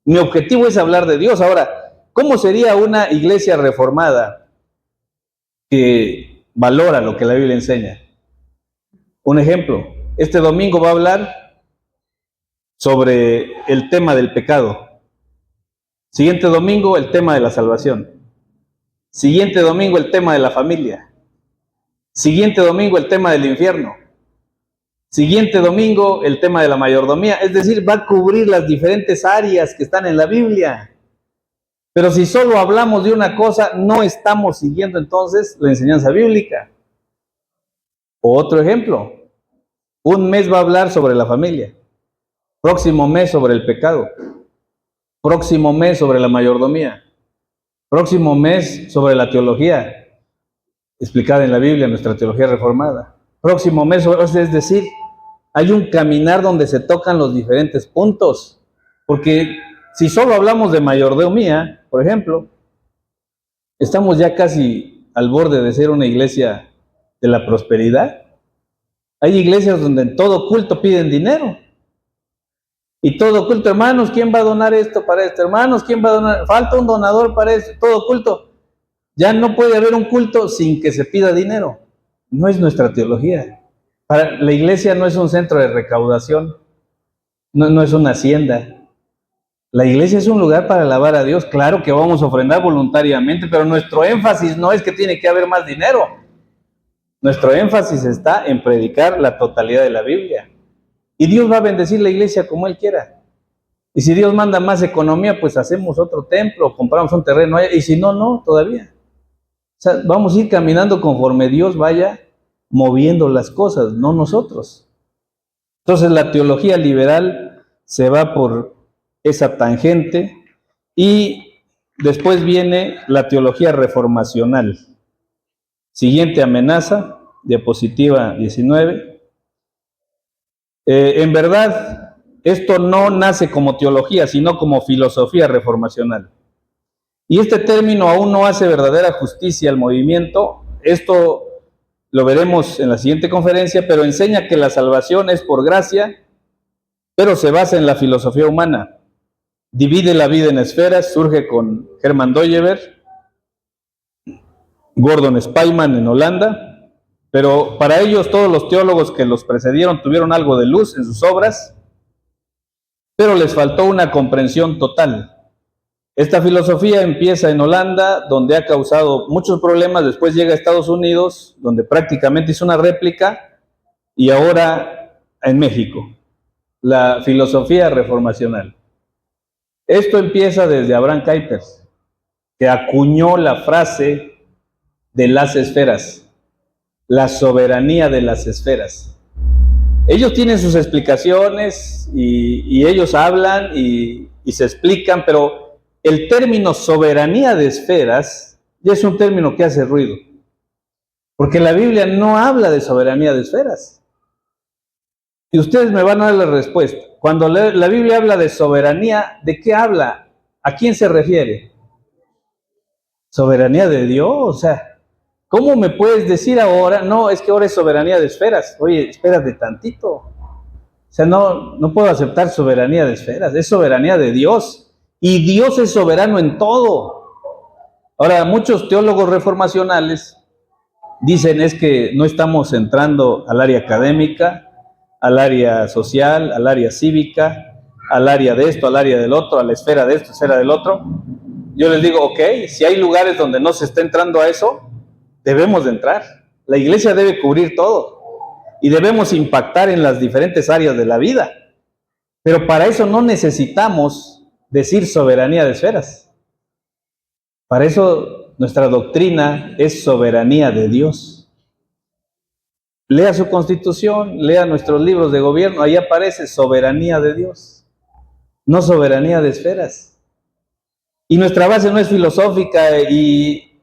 Mi objetivo es hablar de Dios. Ahora, ¿cómo sería una iglesia reformada que valora lo que la Biblia enseña? Un ejemplo, este domingo va a hablar sobre el tema del pecado. Siguiente domingo, el tema de la salvación. Siguiente domingo, el tema de la familia. Siguiente domingo, el tema del infierno. Siguiente domingo, el tema de la mayordomía. Es decir, va a cubrir las diferentes áreas que están en la Biblia. Pero si solo hablamos de una cosa, no estamos siguiendo entonces la enseñanza bíblica. Otro ejemplo, un mes va a hablar sobre la familia. Próximo mes sobre el pecado. Próximo mes sobre la mayordomía. Próximo mes sobre la teología explicada en la Biblia, nuestra teología reformada. Próximo mes, es decir, hay un caminar donde se tocan los diferentes puntos, porque si solo hablamos de mayordomía, por ejemplo, estamos ya casi al borde de ser una iglesia de la prosperidad. Hay iglesias donde en todo culto piden dinero, y todo culto, hermanos, ¿quién va a donar esto para esto? Hermanos, ¿quién va a donar? Falta un donador para esto, todo culto. Ya no puede haber un culto sin que se pida dinero. No es nuestra teología. La iglesia no es un centro de recaudación, no es una hacienda. La iglesia es un lugar para alabar a Dios. Claro que vamos a ofrendar voluntariamente, pero nuestro énfasis no es que tiene que haber más dinero. Nuestro énfasis está en predicar la totalidad de la Biblia. Y Dios va a bendecir la iglesia como Él quiera. Y si Dios manda más economía, pues hacemos otro templo, compramos un terreno allá, y si no, no, todavía. O sea, vamos a ir caminando conforme Dios vaya moviendo las cosas, no nosotros. Entonces la teología liberal se va por esa tangente y después viene la teología reformacional. Siguiente amenaza, diapositiva 19. En verdad, esto no nace como teología, sino como filosofía reformacional. Y este término aún no hace verdadera justicia al movimiento. Esto lo veremos en la siguiente conferencia, pero enseña que la salvación es por gracia, pero se basa en la filosofía humana. Divide la vida en esferas, surge con Herman Dooyeweer, Gordon Spijman en Holanda, pero para ellos todos los teólogos que los precedieron tuvieron algo de luz en sus obras, pero les faltó una comprensión total. Esta filosofía empieza en Holanda, donde ha causado muchos problemas, después llega a Estados Unidos, donde prácticamente hizo una réplica, y ahora en México, la filosofía reformacional. Esto empieza desde Abraham Kuyper, que acuñó la frase de las esferas, la soberanía de las esferas. Ellos tienen sus explicaciones y ellos hablan y se explican, pero el término soberanía de esferas ya es un término que hace ruido, porque la Biblia no habla de soberanía de esferas. Y ustedes me van a dar la respuesta. Cuando la Biblia habla de soberanía, ¿de qué habla? ¿A quién se refiere? ¿Soberanía de Dios? O sea, ¿cómo me puedes decir ahora? No, es que ahora es soberanía de esferas. Oye, espérate tantito. O sea, no puedo aceptar soberanía de esferas, es soberanía de Dios. Y Dios es soberano en todo. Ahora, muchos teólogos reformacionales dicen es que no estamos entrando al área académica, al área social, al área cívica, al área de esto, al área del otro, a la esfera de esto, esfera del otro. Yo les digo, ok, si hay lugares donde no se está entrando a eso, debemos de entrar. La iglesia debe cubrir todo y debemos impactar en las diferentes áreas de la vida. Pero para eso no necesitamos decir soberanía de esferas. Para eso nuestra doctrina es soberanía de Dios. Lea su constitución, lea nuestros libros de gobierno, ahí aparece soberanía de Dios, no soberanía de esferas. Y nuestra base no es filosófica, y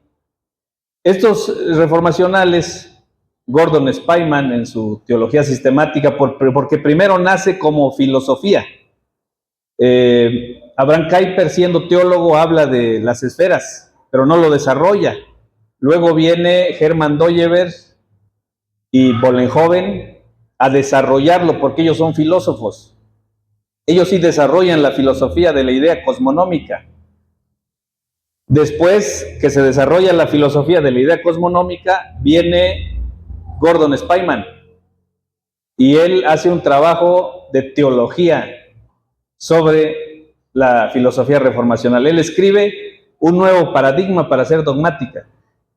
estos reformacionales, Gordon Spyman en su teología sistemática, porque primero nace como filosofía. Abraham Kuyper, siendo teólogo, habla de las esferas, pero no lo desarrolla. Luego viene Hermann Doyever y Vollenhoven a desarrollarlo, porque ellos son filósofos. Ellos sí desarrollan la filosofía de la idea cosmonómica. Después que se desarrolla la filosofía de la idea cosmonómica, viene Gordon Spyman, y él hace un trabajo de teología sobre la filosofía reformacional. Él escribe un nuevo paradigma para ser dogmática.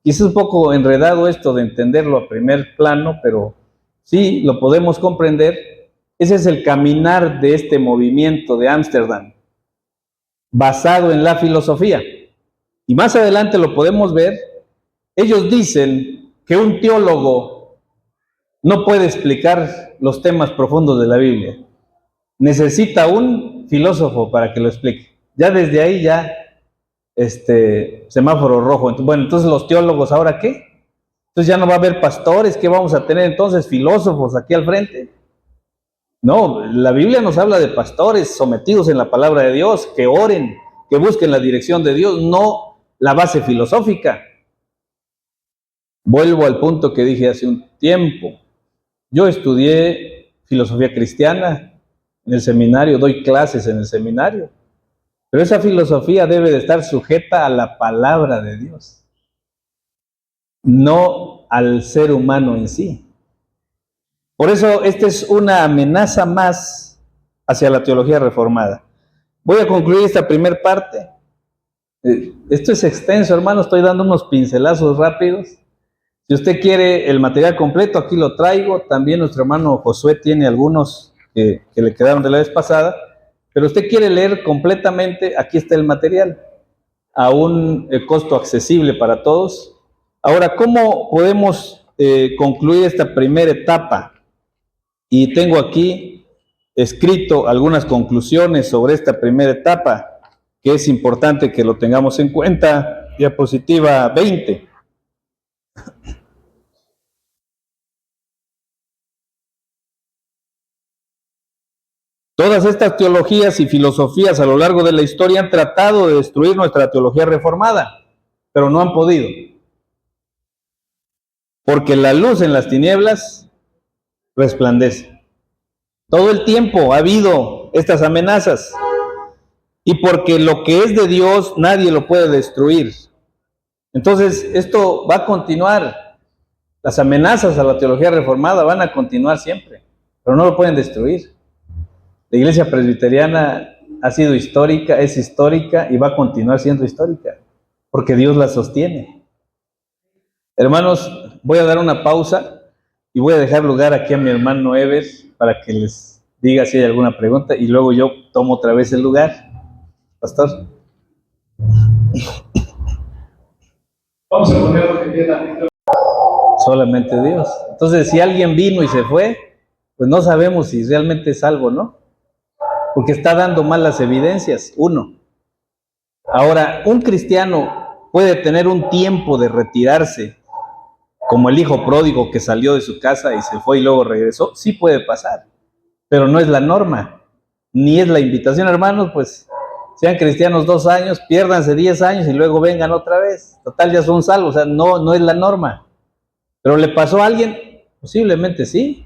Y es un poco enredado esto de entenderlo a primer plano, pero sí lo podemos comprender. Ese es el caminar de este movimiento de Ámsterdam, basado en la filosofía. Y más adelante lo podemos ver. Ellos dicen que un teólogo no puede explicar los temas profundos de la Biblia. Necesita un filósofo para que lo explique. Ya desde ahí ya, semáforo rojo. Bueno, entonces los teólogos, ¿ahora qué? Entonces ya no va a haber pastores, ¿qué vamos a tener entonces? Filósofos aquí al frente. No, la Biblia nos habla de pastores sometidos en la palabra de Dios, que oren, que busquen la dirección de Dios, no la base filosófica. Vuelvo al punto que dije hace un tiempo. Yo estudié filosofía cristiana en el seminario, doy clases en el seminario, pero esa filosofía debe de estar sujeta a la palabra de Dios, no al ser humano en sí. Por eso esta es una amenaza más hacia la teología reformada. Voy a concluir esta primera parte. Esto es extenso, hermano, estoy dando unos pincelazos rápidos. Si usted quiere el material completo, aquí lo traigo. También nuestro hermano Josué tiene algunos que le quedaron de la vez pasada. Pero usted quiere leer completamente, aquí está el material, a un costo accesible para todos. Ahora, ¿cómo podemos concluir esta primera etapa? Y tengo aquí escrito algunas conclusiones sobre esta primera etapa, que es importante que lo tengamos en cuenta. Diapositiva 20. Todas estas teologías y filosofías a lo largo de la historia han tratado de destruir nuestra teología reformada, pero no han podido. Porque la luz en las tinieblas resplandece. Todo el tiempo ha habido estas amenazas. Y porque lo que es de Dios nadie lo puede destruir. Entonces, esto va a continuar. Las amenazas a la teología reformada van a continuar siempre, pero no lo pueden destruir. La iglesia presbiteriana ha sido histórica, es histórica y va a continuar siendo histórica, porque Dios la sostiene. Hermanos, voy a dar una pausa y voy a dejar lugar aquí a mi hermano Ever para que les diga si hay alguna pregunta, y luego yo tomo otra vez el lugar. Pastor. Vamos a poner lo que queda. Solamente Dios. Entonces, si alguien vino y se fue, pues no sabemos si realmente es salvo o no, porque está dando malas evidencias, uno. Ahora, un cristiano puede tener un tiempo de retirarse, como el hijo pródigo que salió de su casa y se fue y luego regresó. Sí puede pasar, pero no es la norma, ni es la invitación. Hermanos, pues sean cristianos 2 años, piérdanse 10 años y luego vengan otra vez. Total, ya son salvos. O sea, no es la norma. ¿Pero le pasó a alguien? Posiblemente sí.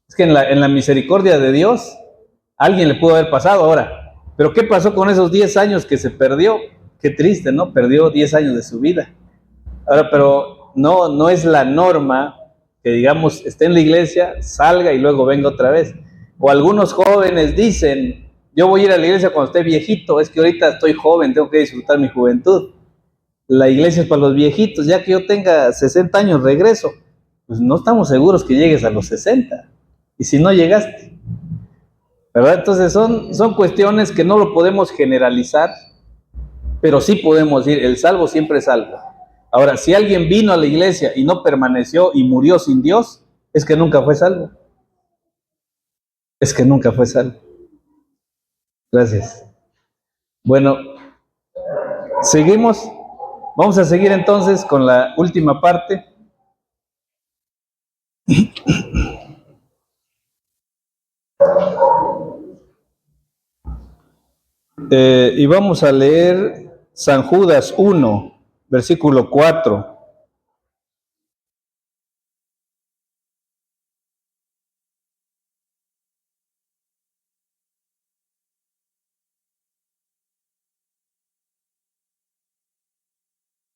Es que en la misericordia de Dios, a alguien le pudo haber pasado. Ahora, Pero ¿qué pasó con esos 10 años que se perdió? Qué triste, ¿no? Perdió 10 años de su vida. Ahora, pero no es la norma que, digamos, esté en la iglesia, salga y luego venga otra vez. O algunos jóvenes dicen, yo voy a ir a la iglesia cuando esté viejito, es que ahorita estoy joven, tengo que disfrutar mi juventud. La iglesia es para los viejitos, ya que yo tenga 60 años regreso. Pues no estamos seguros que llegues a los 60. Y si no llegaste, ¿verdad? Entonces son cuestiones que no lo podemos generalizar, pero sí podemos decir, el salvo siempre es salvo. Ahora, si alguien vino a la iglesia y no permaneció y murió sin Dios, es que nunca fue salvo. Es que nunca fue salvo. Gracias. Bueno, seguimos. Vamos a seguir entonces con la última parte. Y vamos a leer San Judas 1, versículo 4.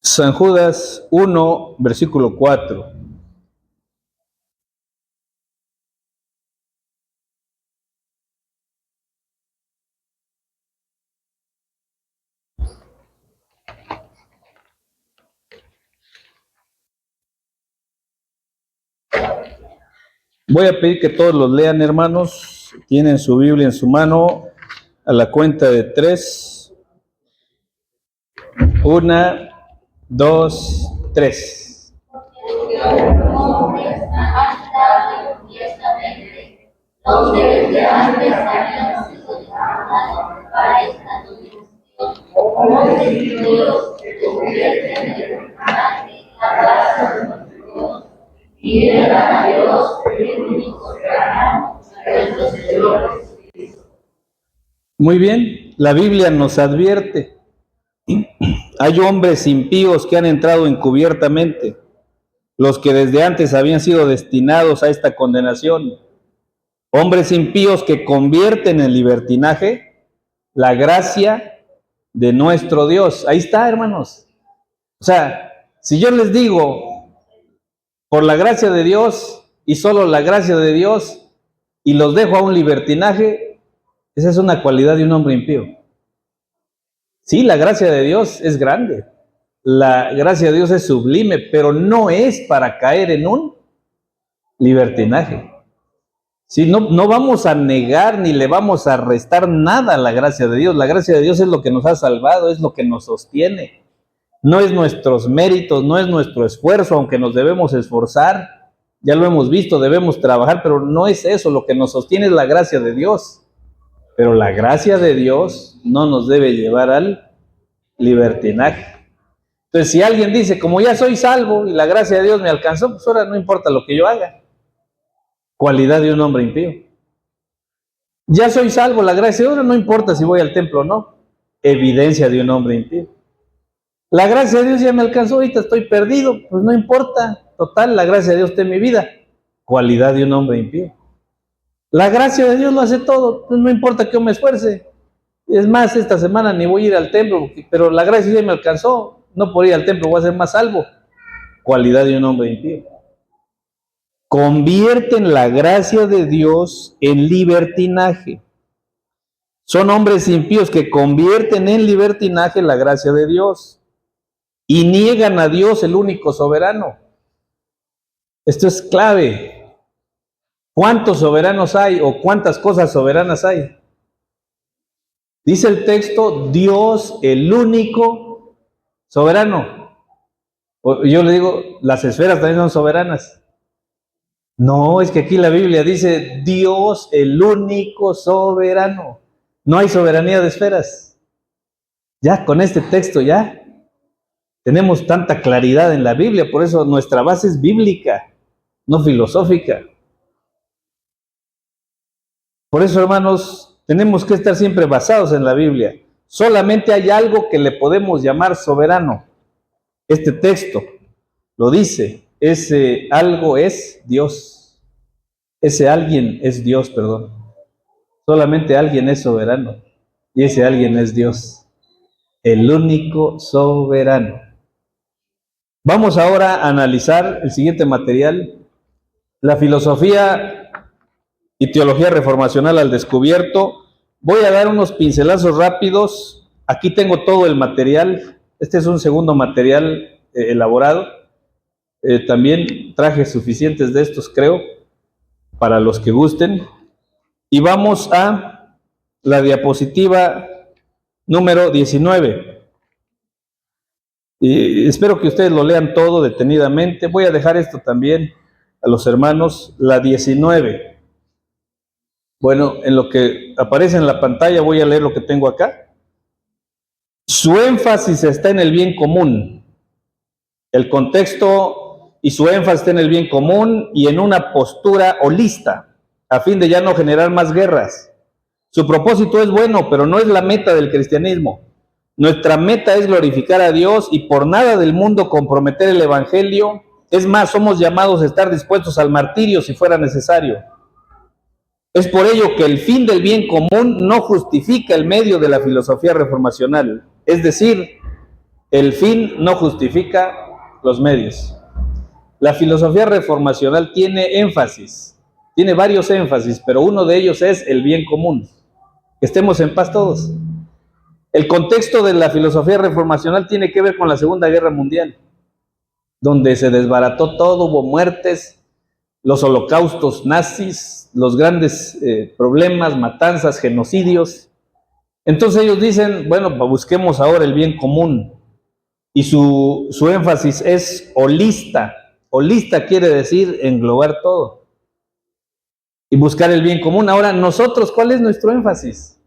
San Judas 1, versículo 4. Voy a pedir que todos los lean, hermanos. Tienen su Biblia en su mano. A la cuenta de 3. 1, 2, 3. Donde desde antes habían sido designados para esta dimensión, hombres y Dios que convierten en el personaje la gracia de nuestro Dios, y llegan a Dios el único soberano, nuestro Señor Jesucristo. Muy bien, la Biblia nos advierte, hay hombres impíos que han entrado encubiertamente, los que desde antes habían sido destinados a esta condenación. Hombres impíos que convierten en libertinaje la gracia de nuestro Dios. Ahí está, hermanos. O sea, si yo les digo, por la gracia de Dios y solo la gracia de Dios, y los dejo a un libertinaje, esa es una cualidad de un hombre impío. Sí, la gracia de Dios es grande. La gracia de Dios es sublime, pero no es para caer en un libertinaje. Sí, no vamos a negar ni le vamos a restar nada a la gracia de Dios. La gracia de Dios es lo que nos ha salvado, es lo que nos sostiene. No es nuestros méritos, no es nuestro esfuerzo, aunque nos debemos esforzar. Ya lo hemos visto, debemos trabajar, pero no es eso. Lo que nos sostiene es la gracia de Dios. Pero la gracia de Dios no nos debe llevar al libertinaje. Entonces, si alguien dice, como ya soy salvo y la gracia de Dios me alcanzó, pues ahora no importa lo que yo haga. Cualidad de un hombre impío. Ya soy salvo, la gracia de Dios, no importa si voy al templo o no. Evidencia de un hombre impío. La gracia de Dios ya me alcanzó, ahorita estoy perdido, pues no importa. Total, la gracia de Dios está en mi vida. Cualidad de un hombre impío. La gracia de Dios lo hace todo, pues no importa que yo me esfuerce. Es más, esta semana ni voy a ir al templo, pero la gracia de Dios me alcanzó. No por ir al templo voy a ser más salvo. Cualidad de un hombre impío. Convierten la gracia de Dios en libertinaje. Son hombres impíos que convierten en libertinaje la gracia de Dios y niegan a Dios, el único soberano. Esto es clave. ¿Cuántos soberanos hay o cuántas cosas soberanas hay? Dice el texto, Dios, el único soberano. Yo le digo, las esferas también son soberanas. No, es que aquí la Biblia dice Dios, el único soberano. No hay soberanía de esferas. Ya con este texto ya tenemos tanta claridad en la Biblia, por eso nuestra base es bíblica, no filosófica. Por eso, hermanos, tenemos que estar siempre basados en la Biblia. Solamente hay algo que le podemos llamar soberano. Este texto lo dice, ese algo es Dios. Ese alguien es Dios, perdón. Solamente alguien es soberano. Y ese alguien es Dios, el único soberano. Vamos ahora a analizar el siguiente material, la filosofía y teología reformacional al descubierto. Voy a dar unos pincelazos rápidos. Aquí tengo todo el material. Este es un segundo material elaborado. También traje suficientes de estos, creo, para los que gusten. Y vamos a la diapositiva número 19. Y espero que ustedes lo lean todo detenidamente. Voy a dejar esto también a los hermanos, la 19. Bueno, en lo que aparece en la pantalla voy a leer lo que tengo acá. Su énfasis está en el bien común. El contexto y su énfasis está en el bien común y en una postura holista, a fin de ya no generar más guerras. Su propósito es bueno, pero no es la meta del cristianismo. Nuestra meta es glorificar a Dios y por nada del mundo comprometer el evangelio. Es más, somos llamados a estar dispuestos al martirio si fuera necesario. Es por ello que el fin del bien común no justifica el medio de la filosofía reformacional. Es decir, el fin no justifica los medios. La filosofía reformacional tiene énfasis, tiene varios énfasis, pero uno de ellos es el bien común. Que estemos en paz todos. El contexto de la filosofía reformacional tiene que ver con la Segunda Guerra Mundial, donde se desbarató todo, hubo muertes, los holocaustos nazis, los grandes problemas, matanzas, genocidios. Entonces ellos dicen, bueno, busquemos ahora el bien común. Y su énfasis es holista. Holista quiere decir englobar todo. Y buscar el bien común. Ahora, nosotros, ¿cuál es nuestro énfasis?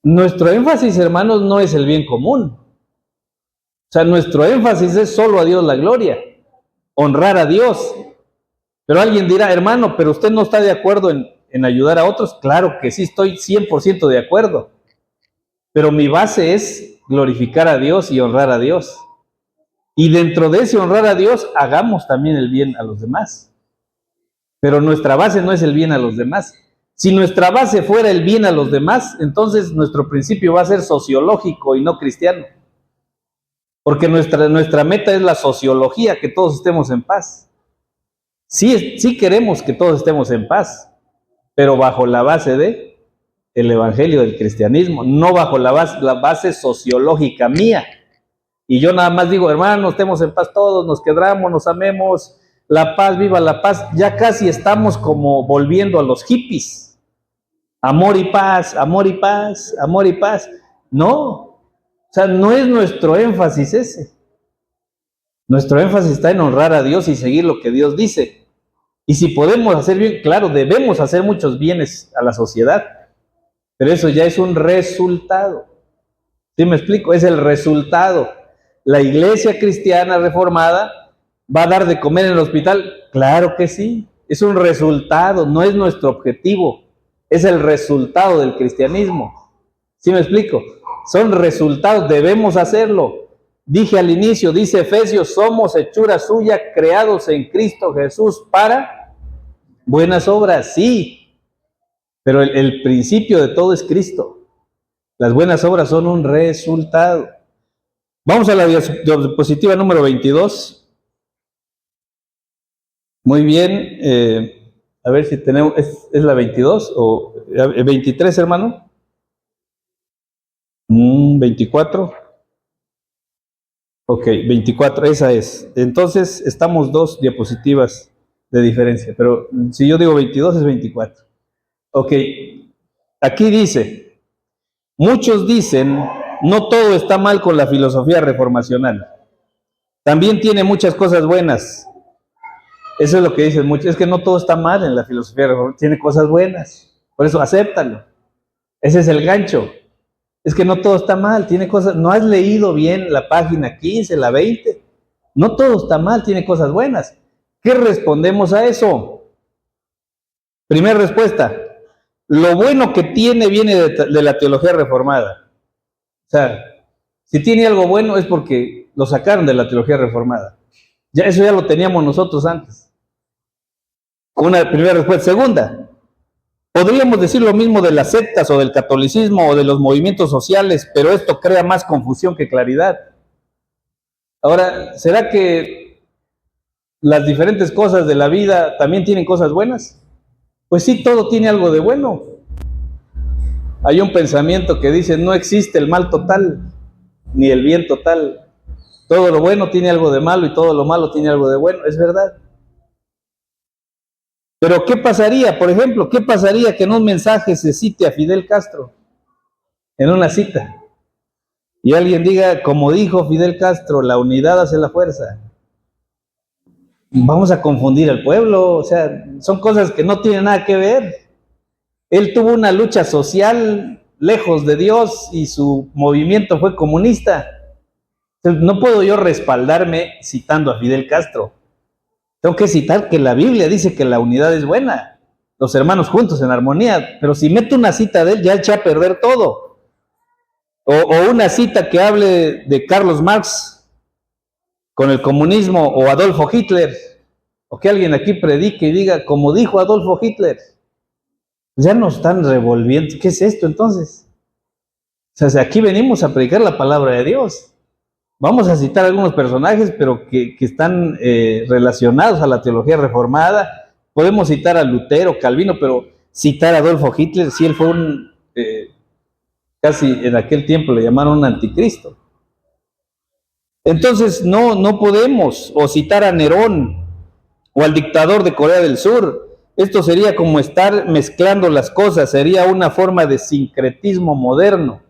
Nuestro énfasis, hermanos, no es el bien común. O sea, nuestro énfasis es solo a Dios la gloria, honrar a Dios. Pero alguien dirá, hermano, pero usted no está de acuerdo en ayudar a otros. Claro que sí, estoy 100% de acuerdo. Pero mi base es glorificar a Dios y honrar a Dios. Y dentro de ese honrar a Dios, hagamos también el bien a los demás. Pero nuestra base no es el bien a los demás. Si nuestra base fuera el bien a los demás, entonces nuestro principio va a ser sociológico y no cristiano. Porque nuestra meta es la sociología, que todos estemos en paz. Sí queremos que todos estemos en paz, pero bajo la base de el evangelio del cristianismo, no bajo la base sociológica mía. Y yo nada más digo, hermanos, estemos en paz todos, nos quedamos, nos amemos, la paz, viva la paz. Ya casi estamos como volviendo a los hippies. Amor y paz, amor y paz, amor y paz. No, o sea, no es nuestro énfasis ese. Nuestro énfasis está en honrar a Dios y seguir lo que Dios dice. Y si podemos hacer bien, claro, debemos hacer muchos bienes a la sociedad, pero eso ya es un resultado. ¿Sí me explico? Es el resultado. ¿La iglesia cristiana reformada va a dar de comer en el hospital? Claro que sí. Es un resultado, no es nuestro objetivo. Es el resultado del cristianismo. ¿Sí me explico? Son resultados, debemos hacerlo. Dije al inicio, dice Efesios, somos hechura suya, creados en Cristo Jesús para buenas obras, sí. Pero el principio de todo es Cristo. Las buenas obras son un resultado. Vamos a la diapositiva número 22. Muy bien. A ver si tenemos, ¿es la 22 o 23, hermano? 24. Ok, 24, esa es. Entonces, estamos dos diapositivas de diferencia, pero si yo digo 22 es 24. Ok, aquí dice, muchos dicen, no todo está mal con la filosofía reformacional. También tiene muchas cosas buenas. Eso es lo que dicen muchos, es que no todo está mal en la filosofía reformacional, tiene cosas buenas. Por eso, acéptalo. Ese es el gancho. Es que no todo está mal, tiene cosas, no has leído bien la página 15, la 20. No todo está mal, tiene cosas buenas. ¿Qué respondemos a eso? Primera respuesta, lo bueno que tiene viene de la teología reformada. O sea, si tiene algo bueno es porque lo sacaron de la teología reformada. Eso ya lo teníamos nosotros antes. Una primera respuesta. Segunda, Podríamos decir lo mismo de las sectas o del catolicismo o de los movimientos sociales, pero esto crea más confusión que claridad. Ahora, ¿será que las diferentes cosas de la vida también tienen cosas buenas? Pues sí, todo tiene algo de bueno. Hay un pensamiento que dice, no existe el mal total, ni el bien total. Todo lo bueno tiene algo de malo y todo lo malo tiene algo de bueno. Es verdad. Pero ¿qué pasaría, por ejemplo, qué pasaría que en un mensaje se cite a Fidel Castro? En una cita. Y alguien diga, como dijo Fidel Castro, la unidad hace la fuerza. Vamos a confundir al pueblo. O sea, son cosas que no tienen nada que ver. Él tuvo una lucha social lejos de Dios y su movimiento fue comunista. Entonces, no puedo yo respaldarme citando a Fidel Castro. Tengo que citar que la Biblia dice que la unidad es buena, los hermanos juntos en armonía, pero si meto una cita de él, ya eché a perder todo. O una cita que hable de Carlos Marx con el comunismo o Adolfo Hitler, o que alguien aquí predique y diga, como dijo Adolfo Hitler, ya nos están revolviendo. ¿Qué es esto entonces? O sea, aquí venimos a predicar la palabra de Dios. Vamos a citar algunos personajes, pero que están relacionados a la teología reformada. Podemos citar a Lutero, Calvino, pero citar a Adolfo Hitler, si él fue casi en aquel tiempo le llamaron un anticristo. Entonces no podemos, o citar a Nerón, o al dictador de Corea del Sur. Esto sería como estar mezclando las cosas, sería una forma de sincretismo moderno.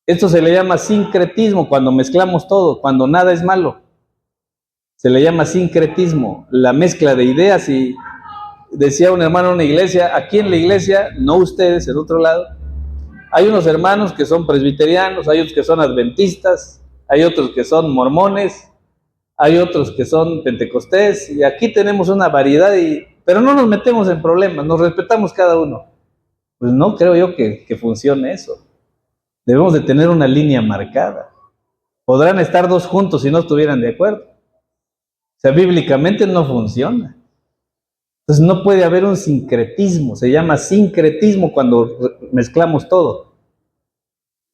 Esto se le llama sincretismo cuando mezclamos todo, cuando nada es malo. Se le llama sincretismo, la mezcla de ideas. Y decía un hermano en una iglesia, aquí en la iglesia, no ustedes, en otro lado, hay unos hermanos que son presbiterianos, hay otros que son adventistas, hay otros que son mormones, hay otros que son pentecostés, y aquí tenemos una variedad, pero no nos metemos en problemas, nos respetamos cada uno. Pues no creo yo que funcione eso. Debemos de tener una línea marcada. Podrán estar dos juntos si no estuvieran de acuerdo. O sea, bíblicamente no funciona. Entonces no puede haber un sincretismo. Se llama sincretismo cuando mezclamos todo.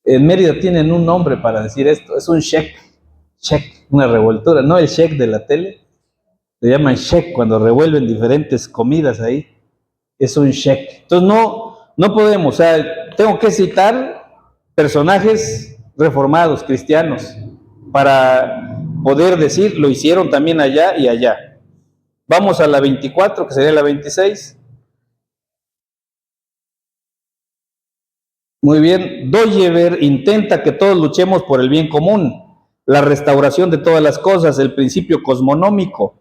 En Mérida tienen un nombre para decir esto. Es un sheck, una revoltura. No el sheck de la tele. Se llaman sheck cuando revuelven diferentes comidas ahí. Es un sheck. Entonces no podemos. O sea, tengo que citar personajes reformados, cristianos, para poder decir, lo hicieron también allá y allá. Vamos a la 24, que sería la 26. Muy bien, Doyever intenta que todos luchemos por el bien común, la restauración de todas las cosas, el principio cosmonómico,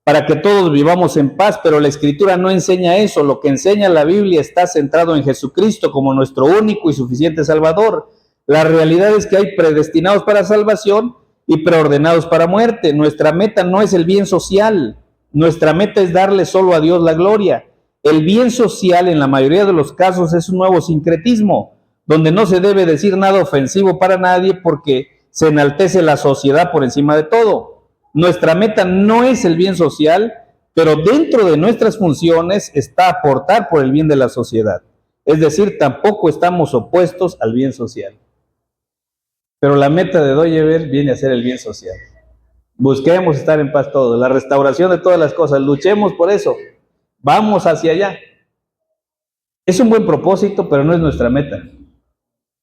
para que todos vivamos en paz, pero la Escritura no enseña eso. Lo que enseña la Biblia está centrado en Jesucristo como nuestro único y suficiente Salvador. La realidad es que hay predestinados para salvación y preordenados para muerte. Nuestra meta no es el bien social, nuestra meta es darle solo a Dios la gloria. El bien social en la mayoría de los casos es un nuevo sincretismo, donde no se debe decir nada ofensivo para nadie porque se enaltece la sociedad por encima de todo. Nuestra meta no es el bien social, pero dentro de nuestras funciones está aportar por el bien de la sociedad. Es decir, tampoco estamos opuestos al bien social. Pero la meta de Doyever viene a ser el bien social. Busquemos estar en paz todos, la restauración de todas las cosas, luchemos por eso, vamos hacia allá. Es un buen propósito, pero no es nuestra meta.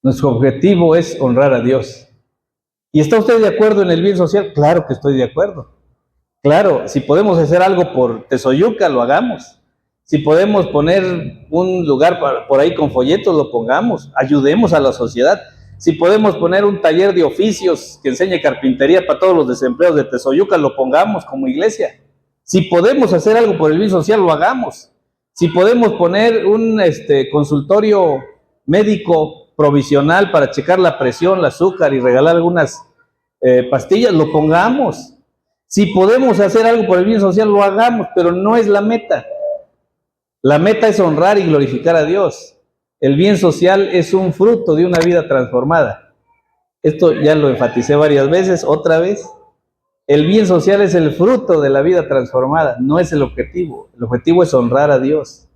Nuestro objetivo es honrar a Dios. ¿Y está usted de acuerdo en el bien social? Claro que estoy de acuerdo. Claro, si podemos hacer algo por Tezoyuca, lo hagamos. Si podemos poner un lugar por ahí con folletos, lo pongamos. Ayudemos a la sociedad. Si podemos poner un taller de oficios que enseñe carpintería para todos los desempleados de Tezoyuca, lo pongamos como iglesia. Si podemos hacer algo por el bien social, lo hagamos. Si podemos poner un consultorio médico provisional para checar la presión, el azúcar y regalar algunas pastillas, lo pongamos. Si podemos hacer algo por el bien social, lo hagamos, pero no es la meta. La meta es honrar y glorificar a Dios. El bien social es un fruto de una vida transformada. Esto ya lo enfaticé varias veces, otra vez. El bien social es el fruto de la vida transformada, no es el objetivo. El objetivo es honrar a Dios.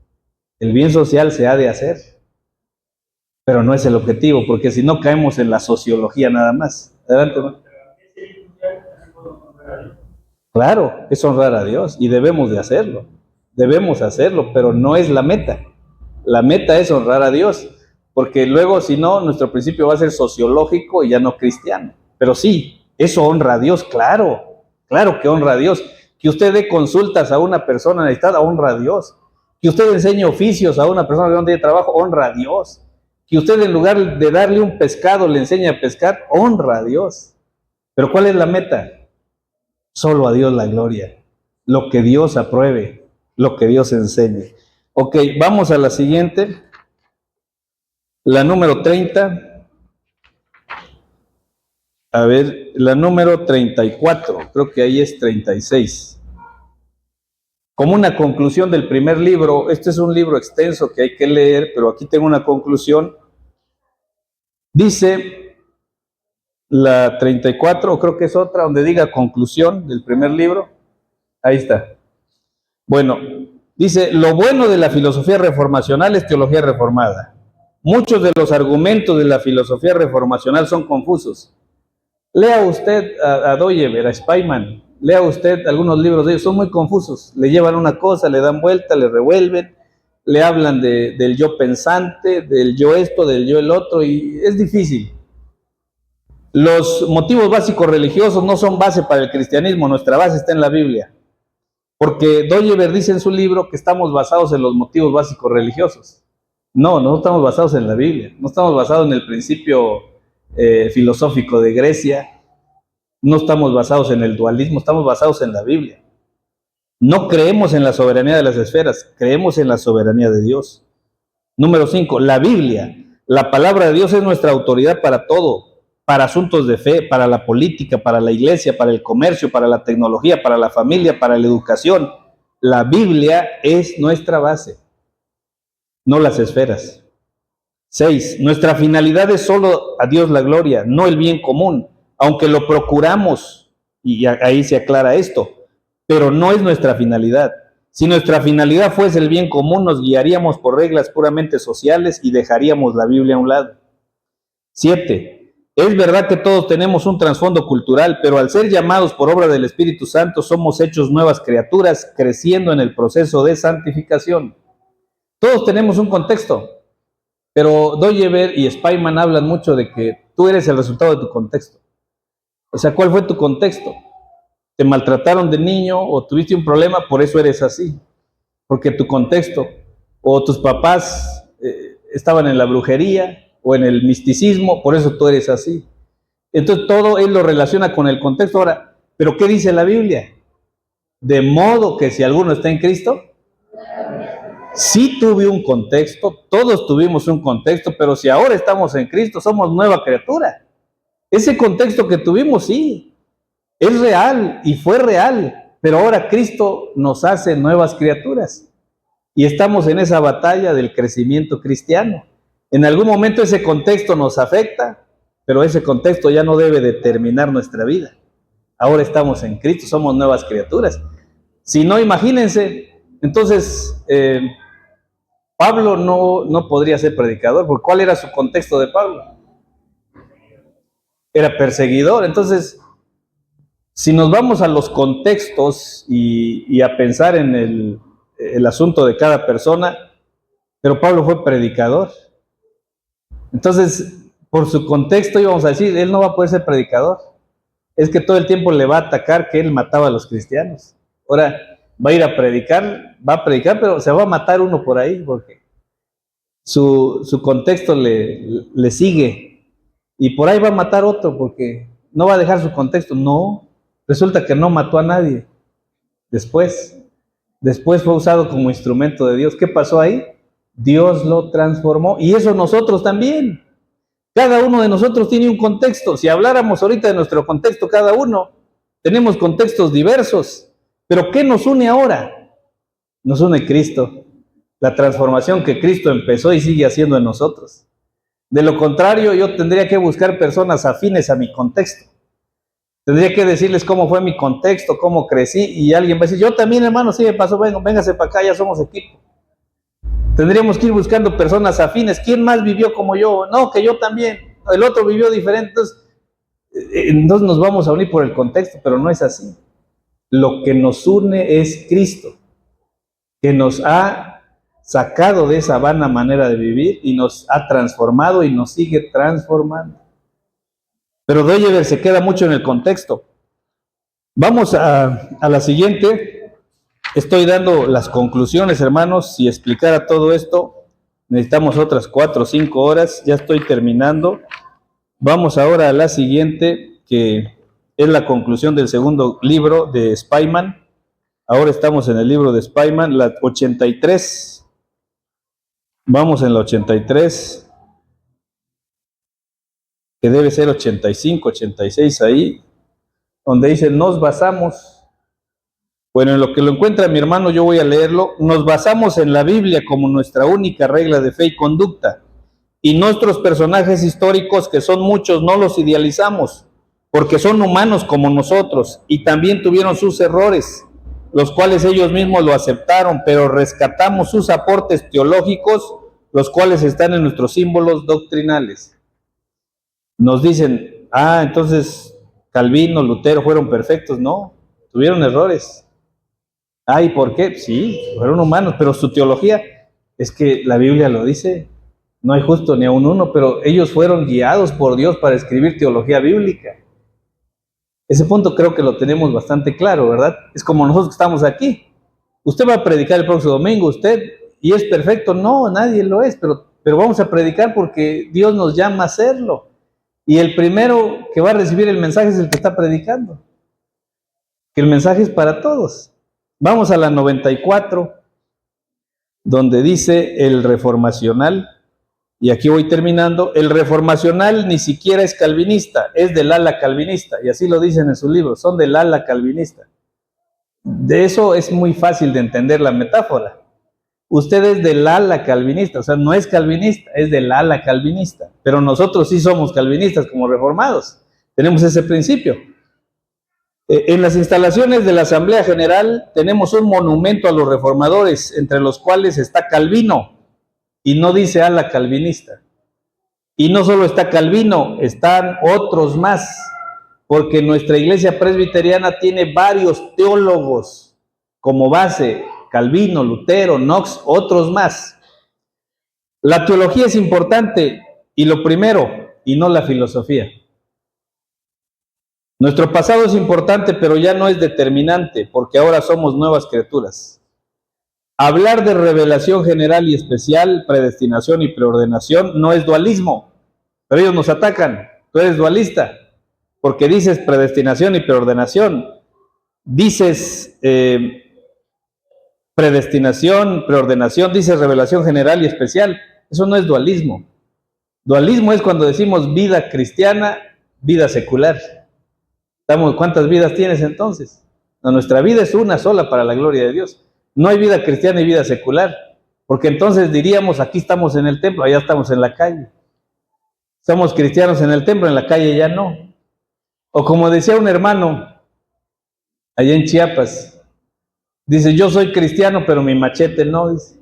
El bien social se ha de hacer, pero no es el objetivo, porque si no caemos en la sociología nada más. Adelante, ¿no? Claro, es honrar a Dios y debemos de hacerlo. Debemos hacerlo, pero no es la meta. La meta es honrar a Dios, porque luego si no, nuestro principio va a ser sociológico y ya no cristiano. Pero sí, eso honra a Dios, claro, claro que honra a Dios. Que usted dé consultas a una persona necesitada, honra a Dios. Que usted enseñe oficios a una persona que no tiene trabajo, honra a Dios. Que usted en lugar de darle un pescado le enseñe a pescar, honra a Dios. Pero ¿cuál es la meta? Solo a Dios la gloria. Lo que Dios apruebe, lo que Dios enseñe. Ok, vamos a la siguiente. La número 30. A ver, la número 34. Creo que ahí es 36. Como una conclusión del primer libro, este es un libro extenso que hay que leer, pero aquí tengo una conclusión. Dice la 34, o creo que es otra, donde diga conclusión del primer libro. Ahí está. Bueno, dice, lo bueno de la filosofía reformacional es teología reformada. Muchos de los argumentos de la filosofía reformacional son confusos. Lea usted a Doyever, a Spaiman, lea usted algunos libros de ellos, son muy confusos. Le llevan una cosa, le dan vuelta, le revuelven, le hablan del yo pensante, del yo esto, del yo el otro, y es difícil. Los motivos básicos religiosos no son base para el cristianismo, nuestra base está en la Biblia. Porque Doyever dice en su libro que estamos basados en los motivos básicos religiosos. No estamos basados en la Biblia, no estamos basados en el principio filosófico de Grecia, no estamos basados en el dualismo, estamos basados en la Biblia. No creemos en la soberanía de las esferas, creemos en la soberanía de Dios. Número 5, la Biblia, la palabra de Dios es nuestra autoridad para todo, para asuntos de fe, para la política, para la iglesia, para el comercio, para la tecnología, para la familia, para la educación. La Biblia es nuestra base, no las esferas. 6. Nuestra finalidad es solo a Dios la gloria, no el bien común, aunque lo procuramos, y ahí se aclara esto, pero no es nuestra finalidad. Si nuestra finalidad fuese el bien común, nos guiaríamos por reglas puramente sociales y dejaríamos la Biblia a un lado. 7. Es verdad que todos tenemos un trasfondo cultural, pero al ser llamados por obra del Espíritu Santo, somos hechos nuevas criaturas, creciendo en el proceso de santificación. Todos tenemos un contexto. Pero Doyever y Spaiman hablan mucho de que tú eres el resultado de tu contexto. O sea, ¿cuál fue tu contexto? ¿Te maltrataron de niño o tuviste un problema? Por eso eres así. Porque tu contexto, o tus papás estaban en la brujería o en el misticismo, por eso tú eres así. Entonces todo él lo relaciona con el contexto. Ahora, ¿pero qué dice la Biblia? De modo que si alguno está en Cristo, sí tuve un contexto, todos tuvimos un contexto, pero si ahora estamos en Cristo, somos nueva criatura. Ese contexto que tuvimos, sí, es real y fue real, pero ahora Cristo nos hace nuevas criaturas y estamos en esa batalla del crecimiento cristiano. En algún momento ese contexto nos afecta, pero ese contexto ya no debe determinar nuestra vida. Ahora estamos en Cristo, somos nuevas criaturas. Si no, imagínense, entonces Pablo no podría ser predicador, porque ¿cuál era su contexto de Pablo? Era perseguidor. Entonces, si nos vamos a los contextos y a pensar en el asunto de cada persona, pero Pablo fue predicador. Entonces, por su contexto íbamos a decir, él no va a poder ser predicador. Es que todo el tiempo le va a atacar que él mataba a los cristianos. Ahora, va a ir a predicar, pero se va a matar uno por ahí, porque su contexto le sigue. Y por ahí va a matar otro, porque no va a dejar su contexto. No, resulta que no mató a nadie. Después fue usado como instrumento de Dios. ¿Qué pasó ahí? Dios lo transformó. Y eso nosotros también. Cada uno de nosotros tiene un contexto. Si habláramos ahorita de nuestro contexto, cada uno, tenemos contextos diversos. Pero ¿qué nos une ahora? Nos une Cristo. La transformación que Cristo empezó y sigue haciendo en nosotros. De lo contrario, yo tendría que buscar personas afines a mi contexto. Tendría que decirles cómo fue mi contexto, cómo crecí, y alguien va a decir, yo también, hermano, sí me pasó, véngase para acá, ya somos equipo. Tendríamos que ir buscando personas afines. ¿Quién más vivió como yo? No, que yo también. El otro vivió diferente. Entonces nos vamos a unir por el contexto, pero no es así. Lo que nos une es Cristo, que nos ha sacado de esa vana manera de vivir y nos ha transformado y nos sigue transformando. Pero Deudever se queda mucho en el contexto. Vamos a la siguiente. Estoy dando las conclusiones, hermanos. Si explicara todo esto, necesitamos otras 4 o 5 horas. Ya estoy terminando. Vamos ahora a la siguiente, que es la conclusión del segundo libro de Spyman. Ahora estamos en el libro de Spyman, la 83. Vamos en la 83, que debe ser 85, 86 ahí, donde dice, nos basamos. Bueno, en lo que lo encuentra mi hermano, yo voy a leerlo. Nos basamos en la Biblia como nuestra única regla de fe y conducta. Y nuestros personajes históricos, que son muchos, no los idealizamos, porque son humanos como nosotros y también tuvieron sus errores, los cuales ellos mismos lo aceptaron, pero rescatamos sus aportes teológicos, los cuales están en nuestros símbolos doctrinales. Nos dicen, entonces Calvino, Lutero fueron perfectos. No, tuvieron errores. ¿Y por qué? Sí, fueron humanos, pero su teología, es que la Biblia lo dice, no hay justo ni aun uno, pero ellos fueron guiados por Dios para escribir teología bíblica. Ese punto creo que lo tenemos bastante claro, ¿verdad? Es como nosotros que estamos aquí. Usted va a predicar el próximo domingo, y es perfecto. No, nadie lo es, pero vamos a predicar porque Dios nos llama a hacerlo. Y el primero que va a recibir el mensaje es el que está predicando. Que el mensaje es para todos. Vamos a la 94, donde dice el reformacional, y aquí voy terminando. El reformacional ni siquiera es calvinista, es del ala calvinista, y así lo dicen en su libro, son del ala calvinista. De eso es muy fácil de entender la metáfora. Usted es del ala calvinista, o sea, no es calvinista, es del ala calvinista, pero nosotros sí somos calvinistas como reformados, tenemos ese principio. En las instalaciones de la Asamblea General tenemos un monumento a los reformadores, entre los cuales está Calvino, y no dice ala calvinista. Y no solo está Calvino, están otros más, porque nuestra iglesia presbiteriana tiene varios teólogos como base, Calvino, Lutero, Knox, otros más. La teología es importante, y lo primero, y no la filosofía. Nuestro pasado es importante, pero ya no es determinante, porque ahora somos nuevas criaturas. Hablar de revelación general y especial, predestinación y preordenación, no es dualismo, pero ellos nos atacan. Tú eres dualista, porque dices predestinación y preordenación. Dices predestinación, preordenación, dices revelación general y especial. Eso no es dualismo. Dualismo es cuando decimos vida cristiana, vida secular. ¿Cuántas vidas tienes entonces? No, nuestra vida es una sola para la gloria de Dios. No hay vida cristiana y vida secular, porque entonces diríamos, aquí estamos en el templo, allá estamos en la calle. Somos cristianos en el templo, en la calle ya no. O como decía un hermano allá en Chiapas, dice, yo soy cristiano, pero mi machete no, dice.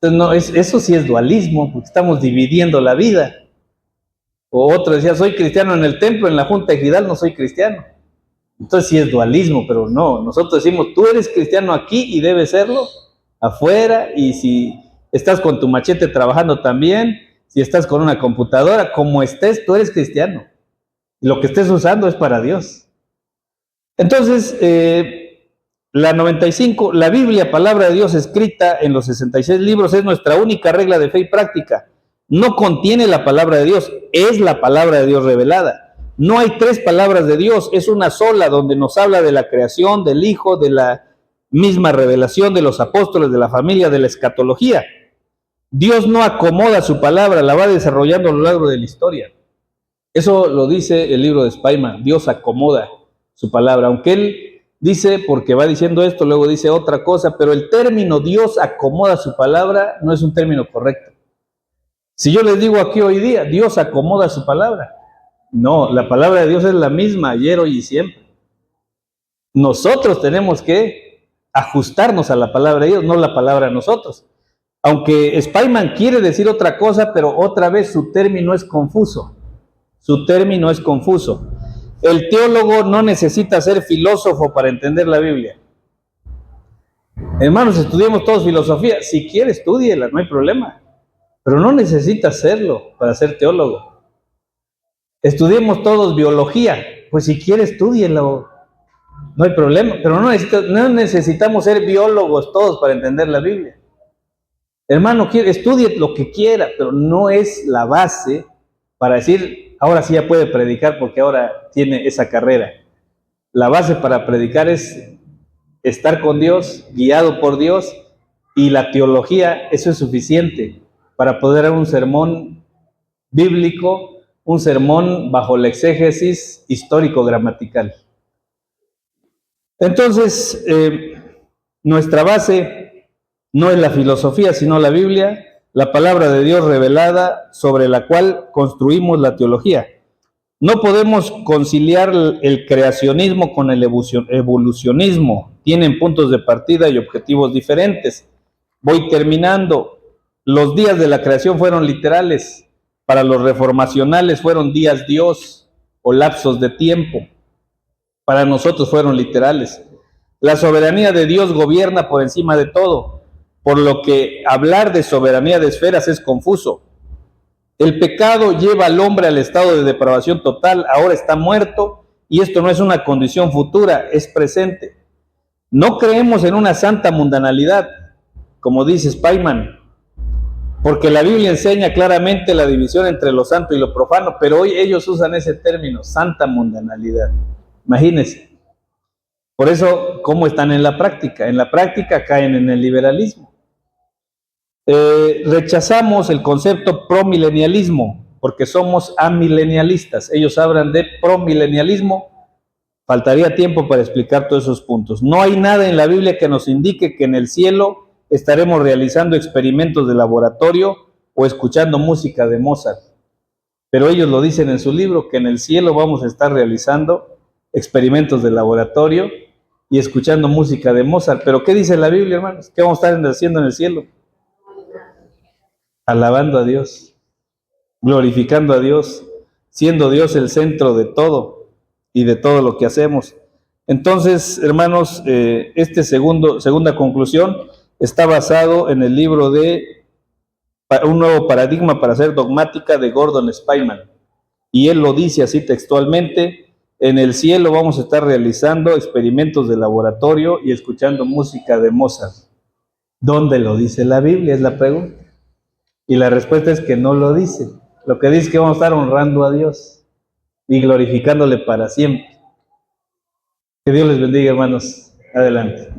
Entonces, no, eso sí es dualismo, porque estamos dividiendo la vida. O otro decía, soy cristiano en el templo, en la junta ejidal no soy cristiano. Entonces sí es dualismo, pero no. Nosotros decimos, tú eres cristiano aquí y debes serlo afuera, y si estás con tu machete trabajando también, si estás con una computadora, como estés, tú eres cristiano. Y lo que estés usando es para Dios. Entonces, la 95, la Biblia, palabra de Dios escrita en los 66 libros, es nuestra única regla de fe y práctica. No contiene la palabra de Dios, es la palabra de Dios revelada. No hay 3 palabras de Dios, es una sola, donde nos habla de la creación, del Hijo, de la misma revelación, de los apóstoles, de la familia, de la escatología. Dios no acomoda su palabra, la va desarrollando a lo largo de la historia. Eso lo dice el libro de Spyman, Dios acomoda su palabra, aunque él dice, porque va diciendo esto, luego dice otra cosa, pero el término Dios acomoda su palabra no es un término correcto. Si yo les digo aquí hoy día, Dios acomoda su palabra, no, la palabra de Dios es la misma ayer, hoy y siempre. Nosotros tenemos que ajustarnos a la palabra de Dios, no la palabra a nosotros. Aunque Spyman quiere decir otra cosa, pero otra vez su término es confuso. Su término es confuso. El teólogo no necesita ser filósofo para entender la Biblia. Hermanos, estudiemos todos filosofía. Si quiere, estúdiela, no hay problema. Pero no necesita hacerlo para ser teólogo. Estudiemos todos biología. Pues si quiere, estúdielo. No hay problema. Pero no necesitamos ser biólogos todos para entender la Biblia. Hermano, estudie lo que quiera, pero no es la base para decir, ahora sí ya puede predicar porque ahora tiene esa carrera. La base para predicar es estar con Dios, guiado por Dios, y la teología, eso es suficiente para poder dar un sermón bíblico, un sermón bajo la exégesis histórico-gramatical. Entonces, nuestra base no es la filosofía, sino la Biblia, la palabra de Dios revelada sobre la cual construimos la teología. No podemos conciliar el creacionismo con el evolucionismo. Tienen puntos de partida y objetivos diferentes. Voy terminando. Los días de la creación fueron literales. Para los reformacionales fueron días Dios o lapsos de tiempo. Para nosotros fueron literales. La soberanía de Dios gobierna por encima de todo, por lo que hablar de soberanía de esferas es confuso. El pecado lleva al hombre al estado de depravación total, ahora está muerto, y esto no es una condición futura, es presente. No creemos en una santa mundanalidad, como dice Spyman, porque la Biblia enseña claramente la división entre lo santo y lo profano, pero hoy ellos usan ese término, santa mundanalidad. Imagínense. Por eso, ¿cómo están en la práctica? En la práctica caen en el liberalismo. Rechazamos el concepto promilenialismo porque somos amilenialistas. Ellos hablan de promilenialismo. Faltaría tiempo para explicar todos esos puntos. No hay nada en la Biblia que nos indique que en el cielo estaremos realizando experimentos de laboratorio o escuchando música de Mozart. Pero ellos lo dicen en su libro, que en el cielo vamos a estar realizando experimentos de laboratorio y escuchando música de Mozart. Pero ¿qué dice la Biblia, hermanos? ¿Qué vamos a estar haciendo en el cielo? Alabando a Dios, glorificando a Dios, siendo Dios el centro de todo y de todo lo que hacemos. Entonces, hermanos, segunda conclusión está basado en el libro de Un nuevo paradigma para hacer dogmática de Gordon Spyman. Y él lo dice así textualmente: en el cielo vamos a estar realizando experimentos de laboratorio y escuchando música de Mozart. ¿Dónde lo dice la Biblia? Es la pregunta. Y la respuesta es que no lo dice. Lo que dice es que vamos a estar honrando a Dios y glorificándole para siempre. Que Dios les bendiga, hermanos. Adelante.